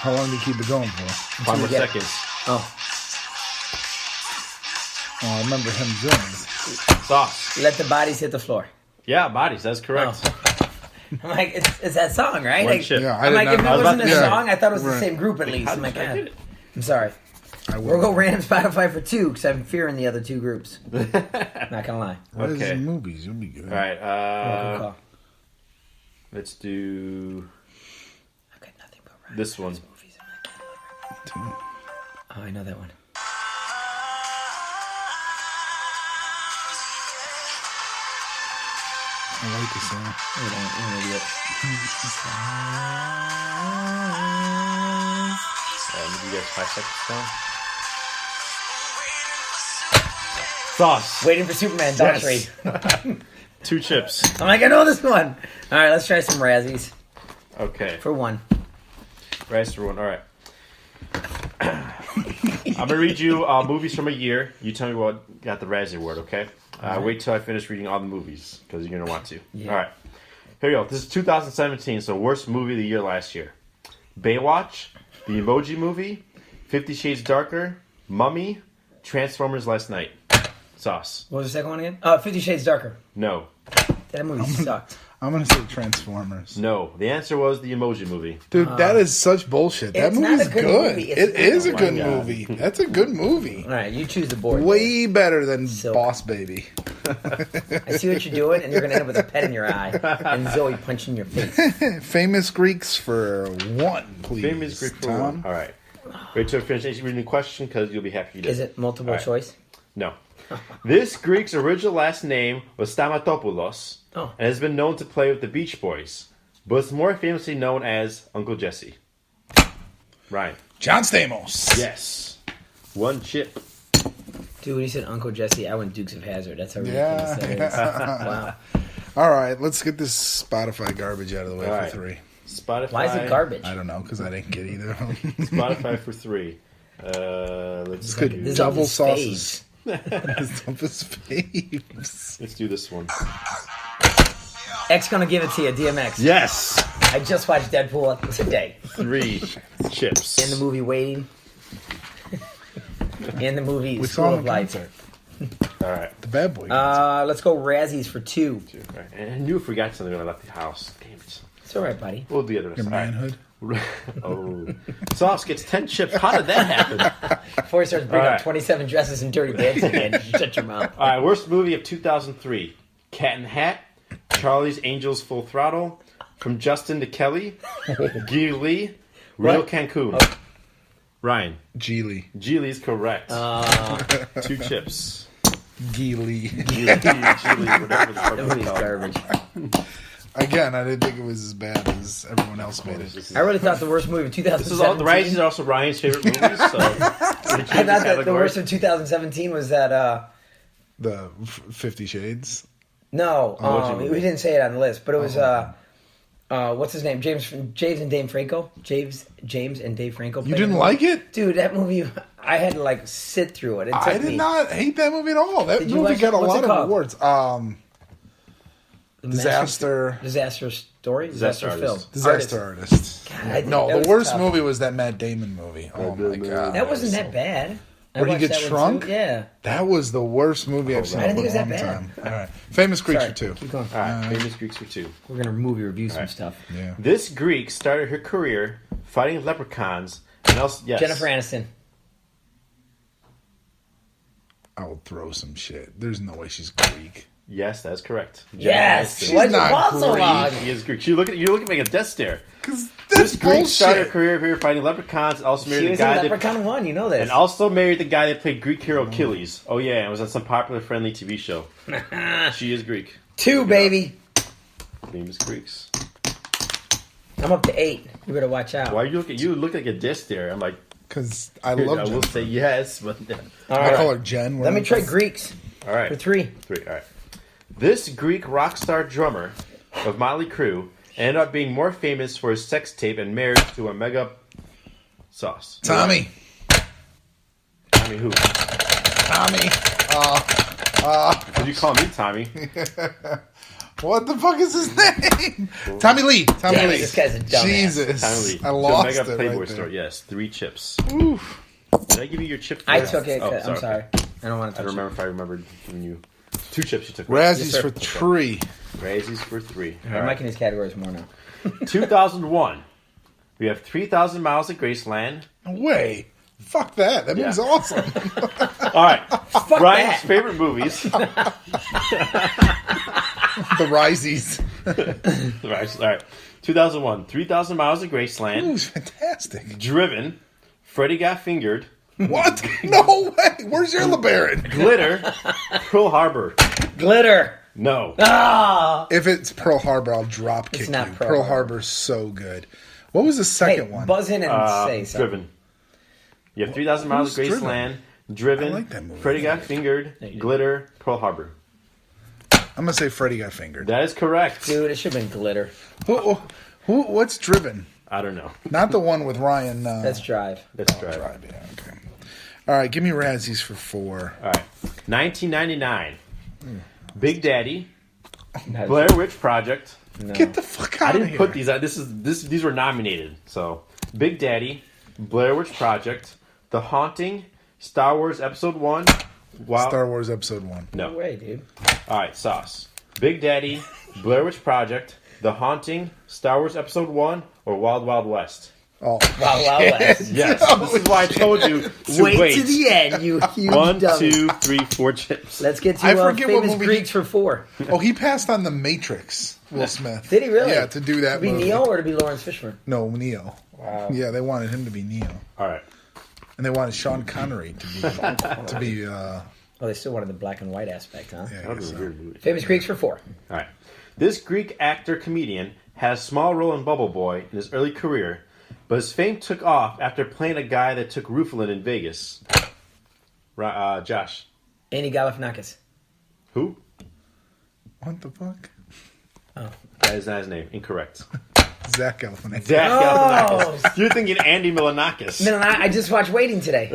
How long do you keep it going for? 5 more we get- seconds. Oh, Oh, I remember him doing this. Sauce. let the bodies hit the floor. Yeah, bodies. That's correct. Oh. I'm like, it's that song, right? One Like, chip. Yeah, I I'm did like, not if it know. wasn't a Yeah. song, I thought it was the Right. same group at least. How I'm like, did I eh. get it? I'm sorry. I We'll will. go random Spotify for 2 because I'm fearing the other 2 groups. Not gonna lie. What is Okay. in movies? You'll be good. All right. Good call. Let's do I've got nothing but random this one. movies in my catalog. Oh, I know that one. I like this song. Hold on, I'm an idiot. Give you guys 5 seconds now. Sauce. Waiting for Superman, Dog Yes. Trade. 2 chips. I'm like, I know this one. All right, let's try some Razzies Okay. for 1. Rice for 1. All right. I'm gonna read you movies from a year. You tell me what got the Razzie Award, okay? Wait till I finish reading all the movies because you're gonna want to. Yeah. All right. Here we go. This is 2017, so worst movie of the year last year: Baywatch, The Emoji Movie, 50 Shades Darker, Mummy, Transformers Last Night. Sauce. What was the second one again? 50 Shades Darker. No. That movie sucked. I'm going to say Transformers. No. The answer was The Emoji Movie. Dude, that is such bullshit. That It's not movie's a good good. movie. It's It a good is a one. good Oh my God. movie. That's a good movie. All right, you choose the board. Way better than Silk. Boss Baby. I see what you're doing, and you're gonna end up with a pet in your eye and Zoe punching your face. Famous Greeks for 1, please. Famous Greek for Tom. 1. All right. Wait till I finish reading the question because you'll be happy you did. Is it multiple All right. choice? No. This Greek's original last name was Stamatopoulos Oh. and has been known to play with the Beach Boys, but is more famously known as Uncle Jesse. Ryan. John Stamos. Yes. 1 chip. Dude, when you said Uncle Jesse, I went Dukes of Hazzard. That's how ridiculous that is. Wow. All right, let's get this Spotify garbage out of the way All for right. 3. Spotify. Why is it garbage? I don't know because I didn't get either of them. Spotify for 3. Let's It's good. do, This is Double Elvis sauces. Elvis faves. let's do this one. X gonna give it to you, DMX. Yes. I just watched Deadpool today. 3 chips. In the movie Waiting. In the movie We School saw him of in Life. concert. All right. The Bad Boy. concert. Let's go Razzies for 2. All right. And I knew I forgot something when I left the house. Damn it. It's alright, buddy. We'll do the other Your All right. manhood. Oh. Sauce gets 10 chips. How did that happen? Before he starts bringing All up right. 27 dresses and dirty dancing again, you shut your mouth. All right. Worst movie of 2003. Cat in the Hat. Charlie's Angels Full Throttle. From Justin to Kelly. Gee Lee. Real What? Cancun. Ryan. Geely. Geely's correct. 2 chips. Geely. Geely, whatever the fuck That it's movie's called. garbage. Again, I didn't think it was as bad as everyone else made it. I really thought the worst movie of 2017. This is all the Risings are also Ryan's favorite movies. So I thought that the worst of 2017 was that. The 50 Shades. No, what'd you we mean? didn't say it on the list, but it was what's his name? James and Dave Franco. James and Dave Franco. You played didn't it. like it? Dude, that movie. I had to like sit through it. It took I did me- not hate that movie at all. That Did you movie like got it? a What's lot it of called? awards. The Disaster. Disaster story. Disaster Disaster film. Artist. Disaster Artist. God, No, that the was worst tough. movie was that Matt Damon movie. Oh my god. That wasn't that bad. I Where he watched gets that one shrunk? too. Yeah. That was the worst movie I've seen I didn't in a think long it was that time. All right. Famous Greeks Sorry, for 2. keep going. All right, Famous Greeks for 2. We're gonna movie review some Alright. stuff. Yeah. This Greek started her career fighting leprechauns and also yes. Jennifer Aniston. I will throw some shit. There's no way she's Greek. Yes, that's correct. Yes. Jennifer Aniston. Why'd you not pause so Greek. long? She is Greek. You're looking like a death stare. Because This that's Greek started her bullshit. career here fighting leprechauns. And also She married the was in guy that Leprechaun 1. You know this. and also married the guy that played Greek hero Achilles. Oh yeah, and was on some popular friendly TV show. She is Greek. 2, baby. Famous Greeks. I'm up to 8. You better watch out. Why you look like a death stare? I'm like, Because I here, love I will Jennifer. say yes, but All I right. call her Jen. Let me try Greeks all right. for 3. 3. All right. This Greek rock star drummer of Motley Crue ended up being more famous for his sex tape and marriage to a mega sauce. Tommy. Tommy who? Tommy. Did you call me Tommy? What the fuck is his name? Tommy Lee. Tommy Damn it, Lee. this guy's a dumbass. Jesus. Tommy Lee. I lost the mega it Playboy right store. there. Yes, 3 chips. Oof. Did I give you your chip? I first? took it. Oh, I'm sorry. I don't want I to don't touch remember if I remembered giving you 2 chips. You took Razzies Yes, sir. for 3. Razzies for 3. it. I'm liking these categories more now. 2001. We have 3,000 Miles of Graceland. No way. Fuck that. That movie's Yeah. awesome. All right. Ryan's that. favorite movies. The Riseys. Right. All right. 2001. 3,000 Miles of Graceland. Ooh, it's fantastic. Driven. Freddy Got Fingered. What? No way. Where's your LeBaron? Glitter. Pearl Harbor. Glitter. No. Ah. If it's Pearl Harbor, I'll drop kick It's not you. Pearl Pearl Harbor. Harbor's so good. What was the Hey, second one? buzz in and say something. Driven. You have 3,000 Miles of Who's Graceland. Driven. I like that movie. Freddy Got Fingered. you do. Glitter. Pearl Harbor. I'm gonna say Freddy Got Fingered. That is correct. Dude, it should have been Glitter. What's Driven? I don't know. Not the one with Ryan. That's Drive. That's right. Drive, yeah, okay. All right, give me Razzies for 4. All right. 1999. Big Daddy. No. Blair Witch Project. No. Get the fuck out I of didn't here. put these out. These were nominated. So Big Daddy, Blair Witch Project, The Haunting, Star Wars Episode 1. Wow. Star Wars Episode 1. No No. way, dude. All right, Sauce. Big Daddy, Blair Witch Project, The Haunting, Star Wars Episode 1, or Wild Wild West. Oh, Wild Wild West. Yes. This is why I told you to Wait to the end, you huge 1, dummy. 2, 3, 4 chips. Let's get to I forget what famous movie Greeks for 4. oh, he passed on The Matrix. Will Smith. Did he really? Yeah, to do that To be movie. Neo or to be Lawrence Fishburne? No, Neo. Wow. Yeah, they wanted him to be Neo, All right. and they wanted Sean Connery to be. Oh, they still wanted the black and white aspect, huh? Yeah, I That guess was a so. weird movie. Famous Greeks for 4. All right. This Greek actor comedian has a small role in Bubble Boy in his early career, but his fame took off after playing a guy that took Rufalin in Vegas. Josh. Andy Galifianakis. Who? What the fuck? That is not his name. Incorrect. Zach Galifianakis. Zach Oh. Galifianakis. You're thinking Andy Milonakis. No, I just watched Waiting today.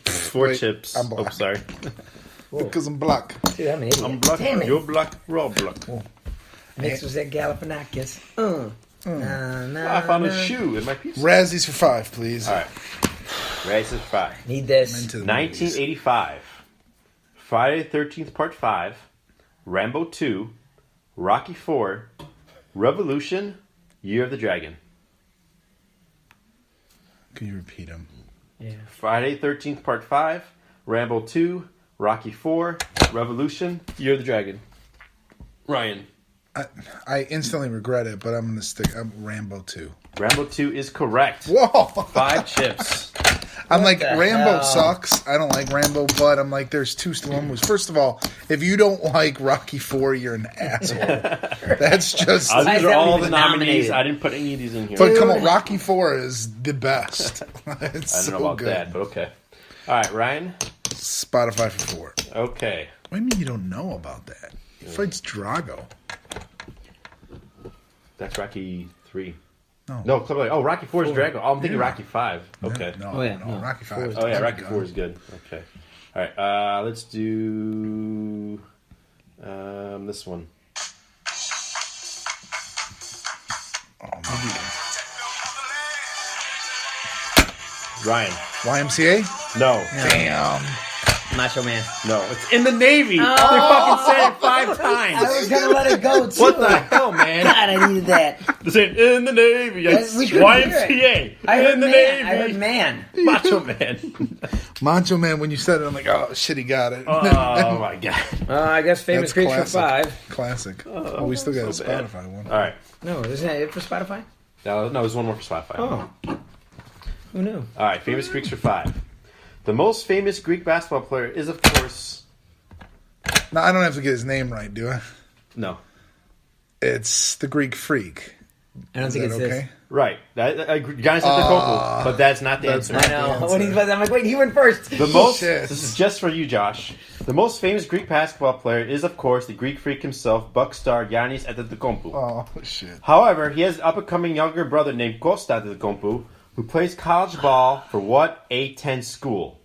Four Wait, chips. I'm black. Oh, sorry. Because I'm black. Dude, I'm an idiot. I'm black. Damn it. You're black. We're all black. Mixed with that Galifianakis. I found a shoe in my pizza. Razzies for 5, please. All right. Race is 5. Need this. Into the movies. 1985. Friday the 13th, Part 5. Rambo 2. Rocky 4. Revolution. Year of the Dragon. Can you repeat them? Yeah. Friday 13th, Part 5. Rambo 2. Rocky 4. Revolution. Year of the Dragon. Ryan. I instantly regret it, but I'm going to stick. I'm Rambo 2. Rambo 2 is correct. Whoa! 5 chips. I'm like, the Rambo hell? sucks. I don't like Rambo, but I'm like, there's 2 Stallone movies. First of all, if you don't like Rocky 4, you're an asshole. That's just. These is are that all even the nominees. nominated? I didn't put any of these in here. But come on, Rocky 4 is the best. It's I don't so know about good. that, but okay. All right, Ryan. Spotify for 4. Okay. What do you mean you don't know about that? He fights Drago. That's Rocky 3. No. No, clearly. Oh, Rocky 4 is Drago. Oh, I'm thinking Rocky 5. Okay. No, Oh, yeah, no, no. Rocky 5. Oh, yeah, Rocky 4 is good. Okay. All right, let's do this one. Oh, my Ryan. YMCA? No. Damn. Macho Man. No. It's in the Navy. Oh. They fucking said it 5 times. I was gonna let it go too. What the hell, man? God, I needed that. They said in the Navy. It's We couldn't hear it. YMCA. I heard in the man. Navy. I heard man. Macho Man. Macho Man, when you said it, I'm like, oh, shit, he got it. Oh, my God. I guess Famous That's Creeks for classic. 5. Classic. Oh, we still got a so bad. Spotify one. All right. No, isn't that it for Spotify? No, there's one more for Spotify. Oh. Who knew? All right, famous Greeks for 5. The most famous Greek basketball player is, of course, No, I don't have to get his name right, do I? no. It's the Greek Freak. I don't Is think that it's okay? this. Right. Giannis Antetokounmpo, but that's not the That's answer. I know. That's When it. he's I'm like, wait, he went first. The most. Shit. This is just for you, Josh. The most famous Greek basketball player is, of course, the Greek Freak himself, Buck star Giannis Antetokounmpo. Oh, shit. However, he has an up-and-coming younger brother named Kostas Antetokounmpo, who plays college ball for what A10 school?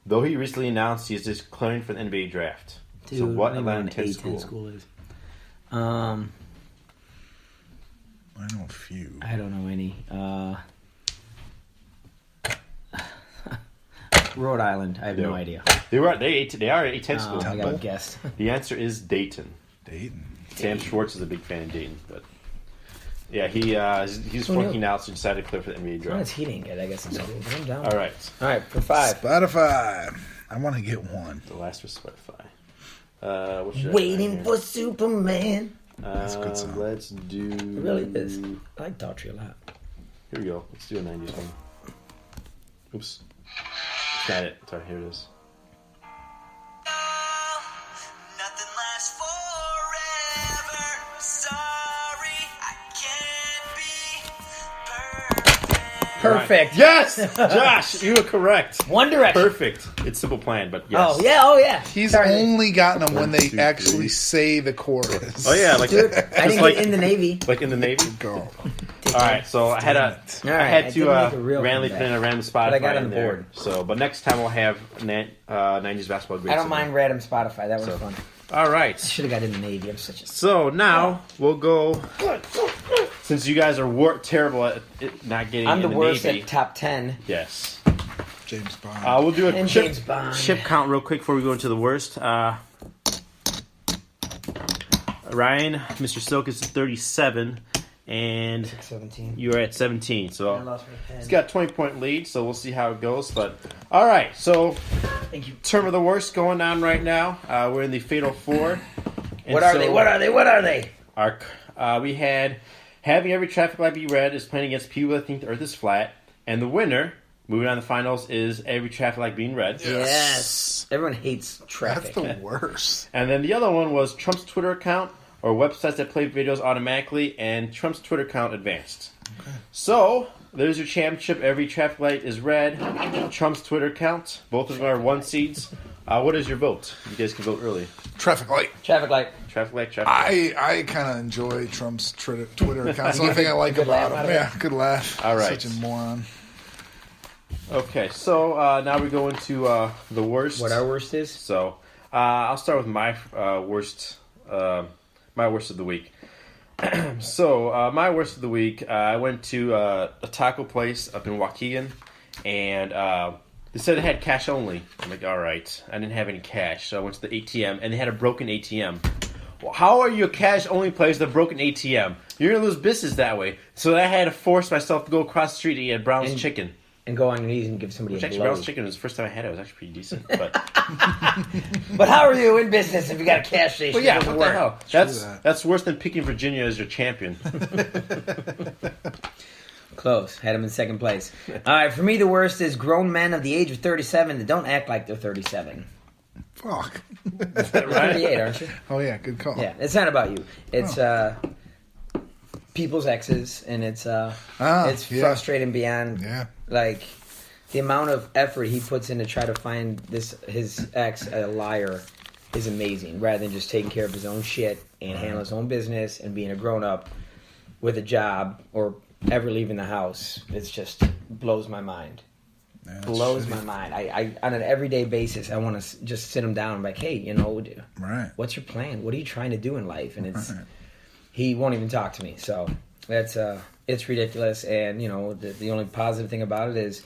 Though he recently announced he is declaring for the NBA draft. Dude, So what I don't know Atlanta what 10 an A10 school? is. I know a few. I don't know any. Rhode Island. I have no No. idea. They are A10 school. I got to but guess. the answer is Dayton. Dayton. Sam Schwartz is a big fan of Dayton, but yeah, he was Who knew? flunking out, so he decided to clear for the NBA As long as draft. he didn't get it, I guess it's cool. But I'm down. All right, All right, for 5. Spotify. I want to get one. the last was Spotify. What should I Waiting find for Superman. here? That's a good song. Let's do. It really is. I like Daughtry a lot. Here we go. Let's do a 90s one. Oops. Got it. Sorry, here it is. Nothing lasts forever. Sorry, I can't be perfect. Perfect. Yes! Josh, you were correct. One Direction. Perfect. It's Simple Plan, but yes. Oh yeah. He's Sorry. only gotten them when they 1, 2, actually 3. say the chorus. Oh, yeah, like, Dude, I didn't like- get in the Navy. like in the Navy. Go. All right, so I had All right, I had I to didn't make a real randomly comeback. put in a random Spotify But I got on in the there. board. So, but next time we'll have 90s basketball greats. I don't in mind random Spotify. That was So- fun. there. All right. Should have got in the Navy. I'm such a. So now we'll go. Since you guys are terrible at not getting I'm in the the worst Navy. at top 10. Yes. James Bond. We'll do a And James Bond. chip count real quick before we go into the worst. Ryan, Mr. Silk is 37, and 17. you are at 17. I So lost my pen. he's got a 20-point lead, so we'll see how it goes. But all right, so Thank you. term of the worst going on right now. We're in the Fatal 4. And What are so they? What are they? What are they? we had having every traffic light be red is playing against people that think the Earth is flat, and the winner, moving on to the finals, is every traffic light being red. Yes. Everyone hates That's traffic. the worst. And then the other one was Trump's Twitter account or websites that play videos automatically, and Trump's Twitter account advanced. Okay. So there's your championship. Every traffic light is red. Trump's Twitter account. Both of them are 1 seeds. What is your vote? You guys can vote early. Traffic light. Traffic light. Traffic light, traffic light. I kind of enjoy Trump's Twitter account. It's the only thing I like Good laugh about out him. of it. Yeah, good laugh. All right. Such a moron. Okay, so now we go into the worst. What our worst is? So I'll start with my worst. My worst of the week. So my worst of the week. I went to a taco place up in Waukegan, and they said they had cash only. I'm like, all right. I didn't have any cash, so I went to the ATM, and they had a broken ATM. Well, how are you a cash only place with a broken ATM? You're gonna lose business that way. So I had to force myself to go across the street to get Brown's And- chicken. And go on your knees and give somebody Which a actually, blow. Brown's chicken was the first time I had it. It was actually pretty decent. But But how are you in business if you got a cash station? well, yeah, that doesn't what the work? hell? That's worse than picking Virginia as your champion. Close. Had him in second place. All right, for me, the worst is grown men of the age of 37 that don't act like they're 37. Fuck. Right? 38, aren't you? Oh yeah, good call. Yeah, it's not about you. It's people's exes, and it's yeah. frustrating beyond Yeah. like the amount of effort he puts in to try to find his ex a liar is amazing. Rather than just taking care of his own shit and handling his own business and being a grown up with a job or ever leaving the house, it's just blows my mind. Yeah, that's Blows shitty. my mind. I on an everyday basis, I want to just sit him down and be like, hey, Right. what's your plan? What are you trying to do in life? And it's Right. he won't even talk to me. So that's it's ridiculous. And the only positive thing about it is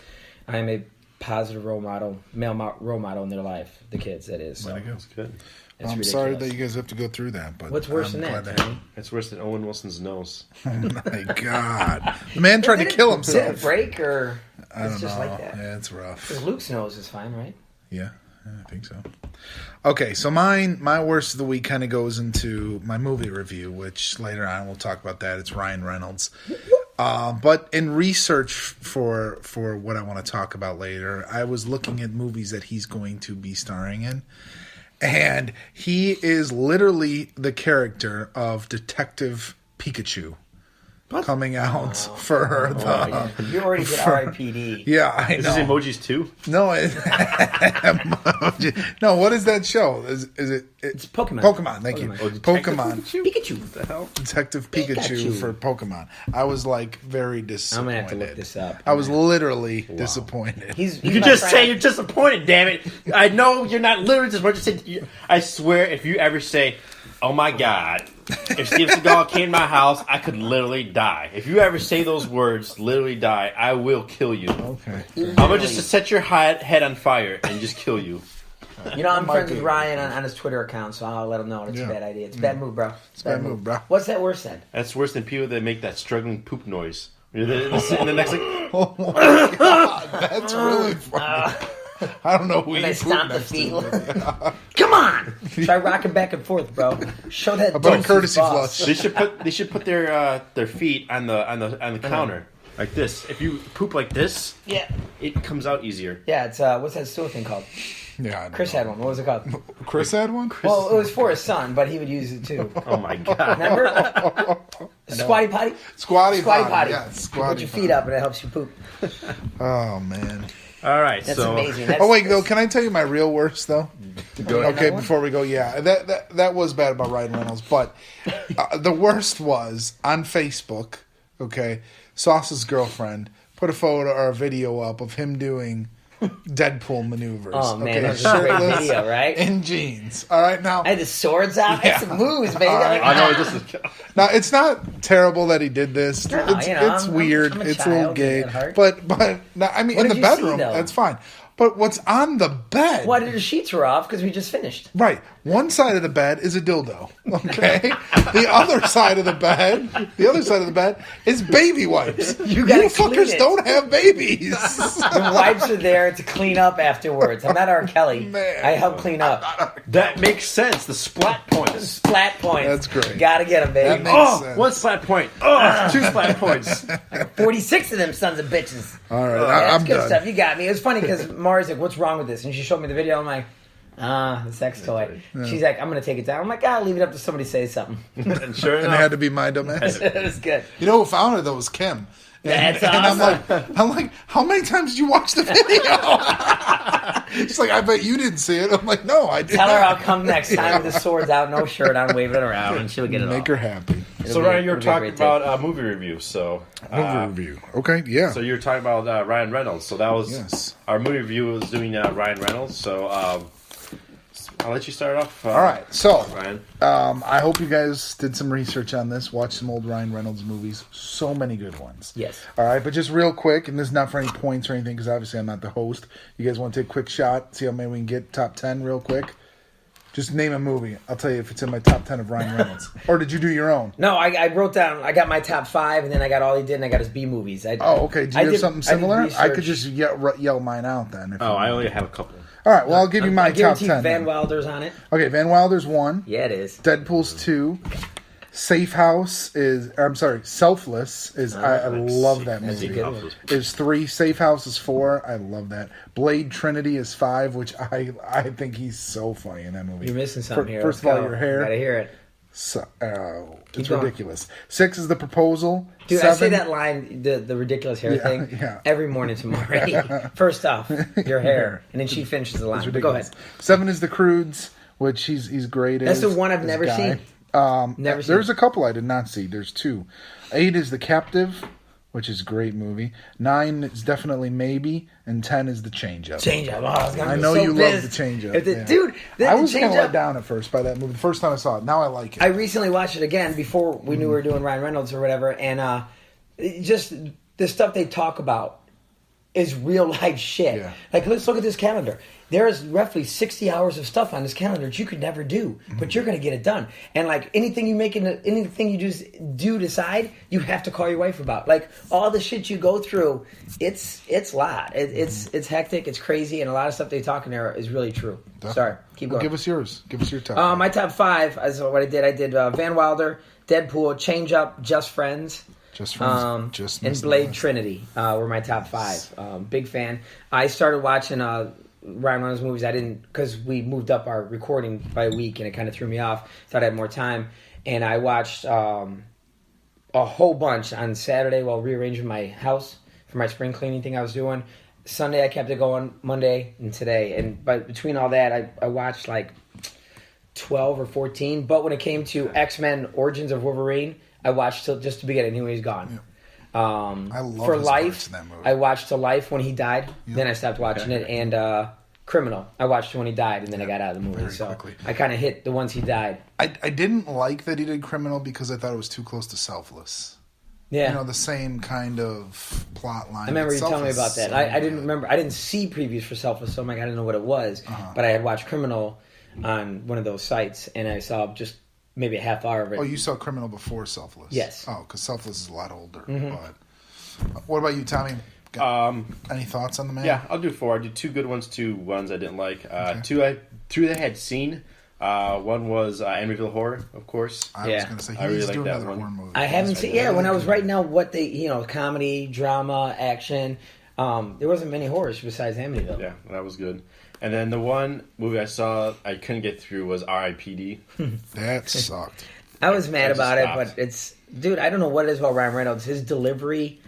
I am a positive role model, role model in their life. The kids, that is. So Way to go. That's good. it's I'm ridiculous. sorry that you guys have to go through that, but What's worse I'm than glad that? to- Tony? It's worse than Owen Wilson's nose. Oh my god, the man tried to Did it- kill Did himself. it break or I don't it's just know. like that? Yeah, it's rough. 'Cause Luke's nose is fine, right? Yeah, I think so. Okay, so my worst of the week kind of goes into my movie review, which later on we'll talk about that. It's Ryan Reynolds. But in research for what I want to talk about later, I was looking at movies that he's going to be starring in. And he is literally the character of Detective Pikachu coming out for the... You already did R.I.P.D. Yeah, I Is know. this emojis too? No, no. What is that show? Is it? It's Pokemon. Pokemon. Thank you. Pokemon. Pokemon. Pikachu. What the hell? Detective Pikachu Pikachu. for Pokemon. I was like very disappointed. I'm gonna have to look this up. I was literally disappointed. He's You my just friend. say you're disappointed, damn it. I know you're not literally disappointed. Just say, I swear, if you ever say, oh my God, if Steve Seagal came to my house, I could literally die. If you ever say those words, literally die, I will kill you. Okay. I'm going to just set your head on fire and just kill you. I'm might friends be. with Ryan on his Twitter account, so I'll let him know it's Yeah. a bad idea. It's a bad move, bro. It's a bad move, bro. What's that worse than? That's worse than people that make that struggling poop noise. And the next thing, Oh my god, that's really funny. I don't know who When you I poop stomp the next field. to. Come on! Try rocking back and forth, bro. Show that. How about a dose courtesy of boss. flush? they should put their feet on the counter like this. If you poop like this, Yeah, it comes out easier. yeah. It's what's that stool thing called? Yeah, I don't Chris know. had one. What was it called? Chris had one. Well, it was for his son, but he would use it too. Oh my god! Remember? Squatty potty. Squatty Squatty potty. potty. Yeah, You squatty put your potty. feet up and it helps you poop. Oh man. All right, That's so amazing. That's, Oh wait, though. Can I tell you my real worst though? Go ahead. Okay, before we go, yeah, that was bad about Ryan Reynolds, but the worst was on Facebook. Okay, Sauce's girlfriend put a photo or a video up of him doing Deadpool maneuvers. Oh man, okay, that's a great shirtless video, right? in jeans. All right, now I had the swords out. That's some moves, baby. I'm like, I know this is. now it's not terrible that he did this. No, it's I'm weird. a It's a little child gay, at heart. but no, I mean What in the did you see, bedroom though? that's fine. But what's on the bed? What? The sheets were off because we just finished. Right. One side of the bed is a dildo. Okay. The other side of the bed is baby wipes. You gotta clean fuckers it. don't have babies. The wipes are there to clean up afterwards. I'm not R. Kelly. Man. I help clean up. That makes sense. The splat points. Splat points. That's great. Gotta get them, That baby. makes Oh, sense. one splat point. Oh, two splat points. 46 of them sons of bitches. All right. That's I'm good done. stuff. You got me. It was funny because Mari's like, "What's wrong with this?" And she showed me the video. I'm like, the sex toy. She's like, "I'm gonna take it down." I'm like, "I'll leave it up to somebody to say something." And sure And it enough, had to be my dumbass. It was good. You know who found it though was Kim. That's And awesome. I'm like, how many times did you watch the video? She's like, I bet you didn't see it. I'm like, no, I didn't. Tell her I'll come next time with the swords out, no shirt on, waving it around, and she'll get it Make all. her happy. So Ryan, you were talking about movie reviews. So Movie review. Okay, yeah. So you were talking about Ryan Reynolds. So that was Yes. our movie review was doing Ryan Reynolds. So I'll let you start off. All right, so Ryan. I hope you guys did some research on this. Watch some old Ryan Reynolds movies. So many good ones. Yes. All right, but just real quick, and this is not for any points or anything, because obviously I'm not the host. You guys want to take a quick shot, see how many we can get top 10 real quick? Just name a movie. I'll tell you if it's in my top 10 of Ryan Reynolds. Or did you do your own? No, I wrote down. I got my top 5, and then I got all he did, and I got his B movies. Oh, okay. Do you have something similar? I could research. just yell mine out then. If Oh, you I want. only have a couple. All right, well, I'll give you my I top guarantee 10. Van then. Wilder's on it. Okay, Van Wilder's 1. Yeah, it is. Deadpool's 2. Safe House is, I'm sorry, Selfless is, I love that That's a movie. good one. Is 3. Safe House is 4. I love that. Blade Trinity is 5, which I think he's so funny in that movie. You're missing something here. First of Let's all, go. your hair. Gotta hear it. So, it's going. ridiculous. 6 is The Proposal. Dude, 7, I say that line, the ridiculous hair thing, yeah. every morning to me already. First off, your hair. And then she finishes the line. It's But go ridiculous. ahead. 7 is The Croods, which he's great That's as. the one I've as never Guy. seen. Never seen. There's a couple I did not see. There's 2. 8 is The Captive, which is a great movie. 9 is definitely Maybe, and 10 is The Change Up. Change up. Oh, I was gonna I be know so you love pissed. The Change Up. If the- yeah. Dude, I was kind Change of let Up. down at first by that movie. The first time I saw it. Now I like it. I recently watched it again before we knew we were doing Ryan Reynolds or whatever, and it just the stuff they talk about is real life shit. Yeah. Like, let's look at this calendar. There is roughly 60 hours of stuff on this calendar that you could never do, but you're going to get it done. And like anything you just decide, you have to call your wife about. Like all the shit you go through, it's a lot. It's hectic, it's crazy, and a lot of stuff they talk in there is really true. Sorry, keep Well, going. give us yours. Give us your top. My top 5 is what I did. I did Van Wilder, Deadpool, Change Up, Just Friends. Just Friends. Just and missed the Blade list. Trinity were my top 5. Big fan. I started watching Ryan Reynolds movies. I didn't, because we moved up our recording by a week and it kind of threw me off. Thought I had more time. And I watched a whole bunch on Saturday while rearranging my house for my spring cleaning thing I was doing. Sunday I kept it going, Monday and today. But between all that, I watched like 12 or 14. But when it came to X-Men Origins of Wolverine, I watched till just the beginning. I knew he was gone. I love For his Life, parts in that movie. I watched to Life when he died. Then I stopped watching it. And Criminal, I watched when he died, and then I got out of the movie. very So quickly. I kind of hit the ones he died. I didn't like that he did Criminal because I thought it was too close to Selfless. Yeah. You know, the same kind of plot line. I remember you telling me about that. I didn't remember. remember. I didn't see previews for Selfless, so I'm like, I didn't know what it was. Uh-huh. But I had watched Criminal on one of those sites, and I saw just maybe a half hour of it. Oh, you saw Criminal before Selfless? Yes. Oh, because Selfless is a lot older. But what about you, Tommy? Any thoughts on the man? Yeah, I'll do 4. I did 2 good ones, 2 ones I didn't like. 2 that I had seen. One was Amityville Horror, of course. I was Yeah. going to say I he really needs to like do that another one. horror movie. I haven't That's seen. right. Yeah, when I was writing out what they, comedy, drama, action, there wasn't many horrors besides Amityville. Yeah, that was good. And then the one movie I saw I couldn't get through was R.I.P.D. That sucked. I was mad I just about it, stopped. but it's, dude, I don't know what it is about Ryan Reynolds. His delivery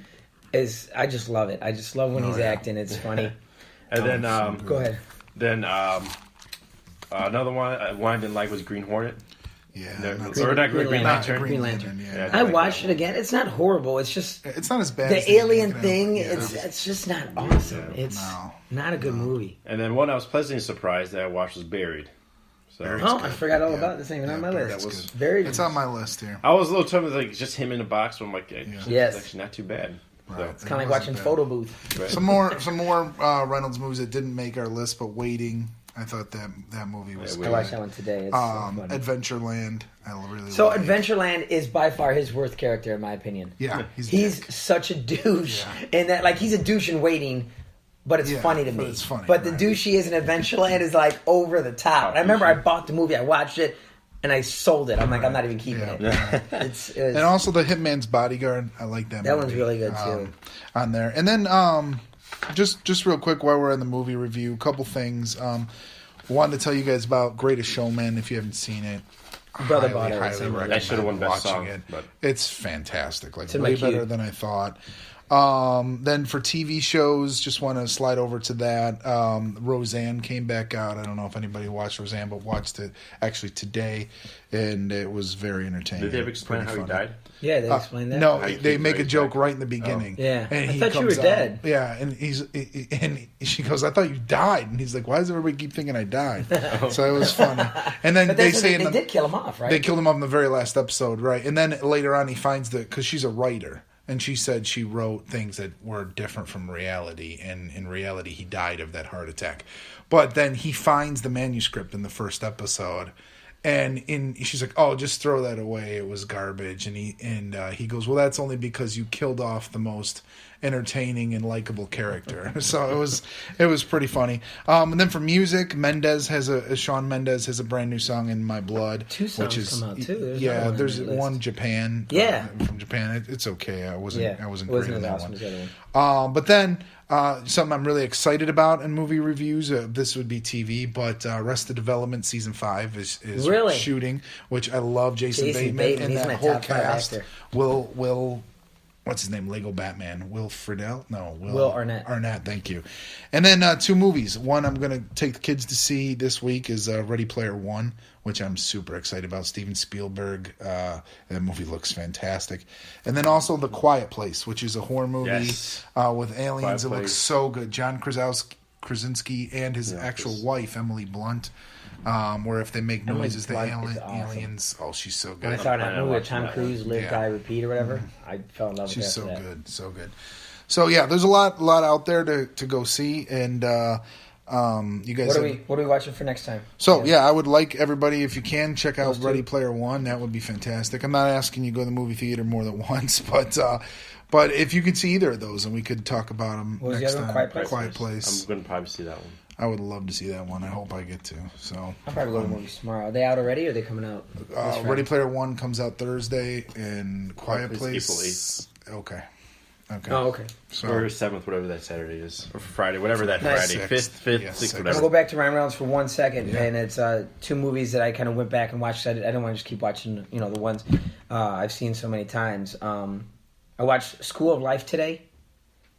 is, I just love it. I just love when he's yeah. acting. It's funny. And then Go ahead. then another one I didn't like was Green Hornet. Yeah. No, not or not Green Green Lantern. Lantern. Green Lantern. Yeah. Yeah. I watched it again. It's not horrible. It's just It's not as bad as the alien thinking of, thing. yeah. It's just not awesome. It's No. not a good movie. And then one I was pleasantly surprised that I watched was Buried. So Buried. Oh, I forgot all Yeah. about this. Even on my Buried's list. good. Very. It's on my list here. I was a little tempted, like just him in the box. But I'm like, it's Yes. actually not too bad. Right. So, It's kind of like watching Photo Booth. right. Some more Reynolds movies that didn't make our list, but Waiting. I thought that movie was Yeah, I good. watched that one today. It's so funny. Adventureland. I really So like. Adventureland is by far his worst character, in my opinion. Yeah, he's He's such a douche, Yeah. and that he's a douche in Waiting, but it's Yeah, funny to me. but it's funny, But the right. douche he is in Adventureland is like over the top. I remember I bought the movie, I watched it, and I sold it. I'm like, I'm not even keeping Yeah. it. it was, and also the Hitman's Bodyguard. I like that. That movie, one's really good, too. On there, and then just real quick while we're in the movie review, a couple things. Wanted to tell you guys about Greatest Showman if you haven't seen it. Brother highly, bought it, highly same way. recommend That should've won Best watching Song, it. but- It's fantastic. Like in my way queue. better than I thought. Then for TV shows, just want to slide over to that. Roseanne came back out. I don't know if anybody watched Roseanne, but watched it actually today, and it was very entertaining. Did they ever explain Pretty how he funny. died? Yeah, they explained that. No, How he they keeps make a right joke back. right in the beginning. Yeah. and I he thought you comes were out- dead. Yeah, and she goes, "I thought you died," and he's like, "Why does everybody keep thinking I died?" So it was funny. And then But they they say in they the, did kill him off, right? they killed him off in the very last episode, right? And then later on, he finds because she's a writer, and she said she wrote things that were different from reality, and in reality, he died of that heart attack. But then he finds the manuscript in the first episode, and she's like, "Oh, just throw that away. It was garbage." And he goes, "Well, that's only because you killed off the most entertaining and likable character." So it was pretty funny. And then for music, Shawn Mendes has a brand new song, "In My Blood," Two songs which is come out, too. There's another one on there's your list. one Japan. Yeah. From Japan. It's okay. I wasn't Yeah, I wasn't it wasn't great in as that awesome as the other one. But then something I'm really excited about in movie reviews. This would be TV, but Arrested Development season 5 is Really? shooting, which I love. Jason Jason Bateman Bateman, and he's that my whole top 5 cast. actor. Will what's his name? Lego Batman. Will Friedle? No, Will Arnett. Arnett, thank you. And then 2 movies. One I'm going to take the kids to see this week is Ready Player One, which I'm super excited about. Steven Spielberg. That movie looks fantastic. And then also The Quiet Place, which is a horror movie Yes. with aliens. Quiet It looks Place. so good. John Krasinski and his actual wife, Emily Blunt. Where if they make Emily noises, the Blunt is awesome. aliens. Oh, she's so When I good. saw that I movie with watched Tom that Cruise, Live, Yeah. Die, Repeat, or whatever, I fell in love with She's her so after that. good, so good. So yeah, there's a lot out there to go see, and you guys. What are we watching for next time? So yeah, I would like everybody, if you can, check out Those two. Ready Player One. That would be fantastic. I'm not asking you to go to the movie theater more than once, but if you could see either of those, and we could talk about them What was the next other one? time. Quiet Place? Quiet Place. I'm going to probably see that one. I would love to see that one. I hope I get to. So I'll probably go to the movies tomorrow. Are they out already, or are they coming out? this Ready Friday? Player One comes out Thursday, and Quiet Place, Place. Okay. Oh, okay. So Or 7th, whatever that Saturday is. Or Friday, whatever that Nice. Friday. 6th. 5th, Yeah, 6th, 6th. I'm whatever. gonna go back to Ryan Reynolds for 1 second, Yeah. and it's 2 movies that I kind of went back and watched. I didn't want to just keep watching, the ones I've seen so many times. I watched School of Life today.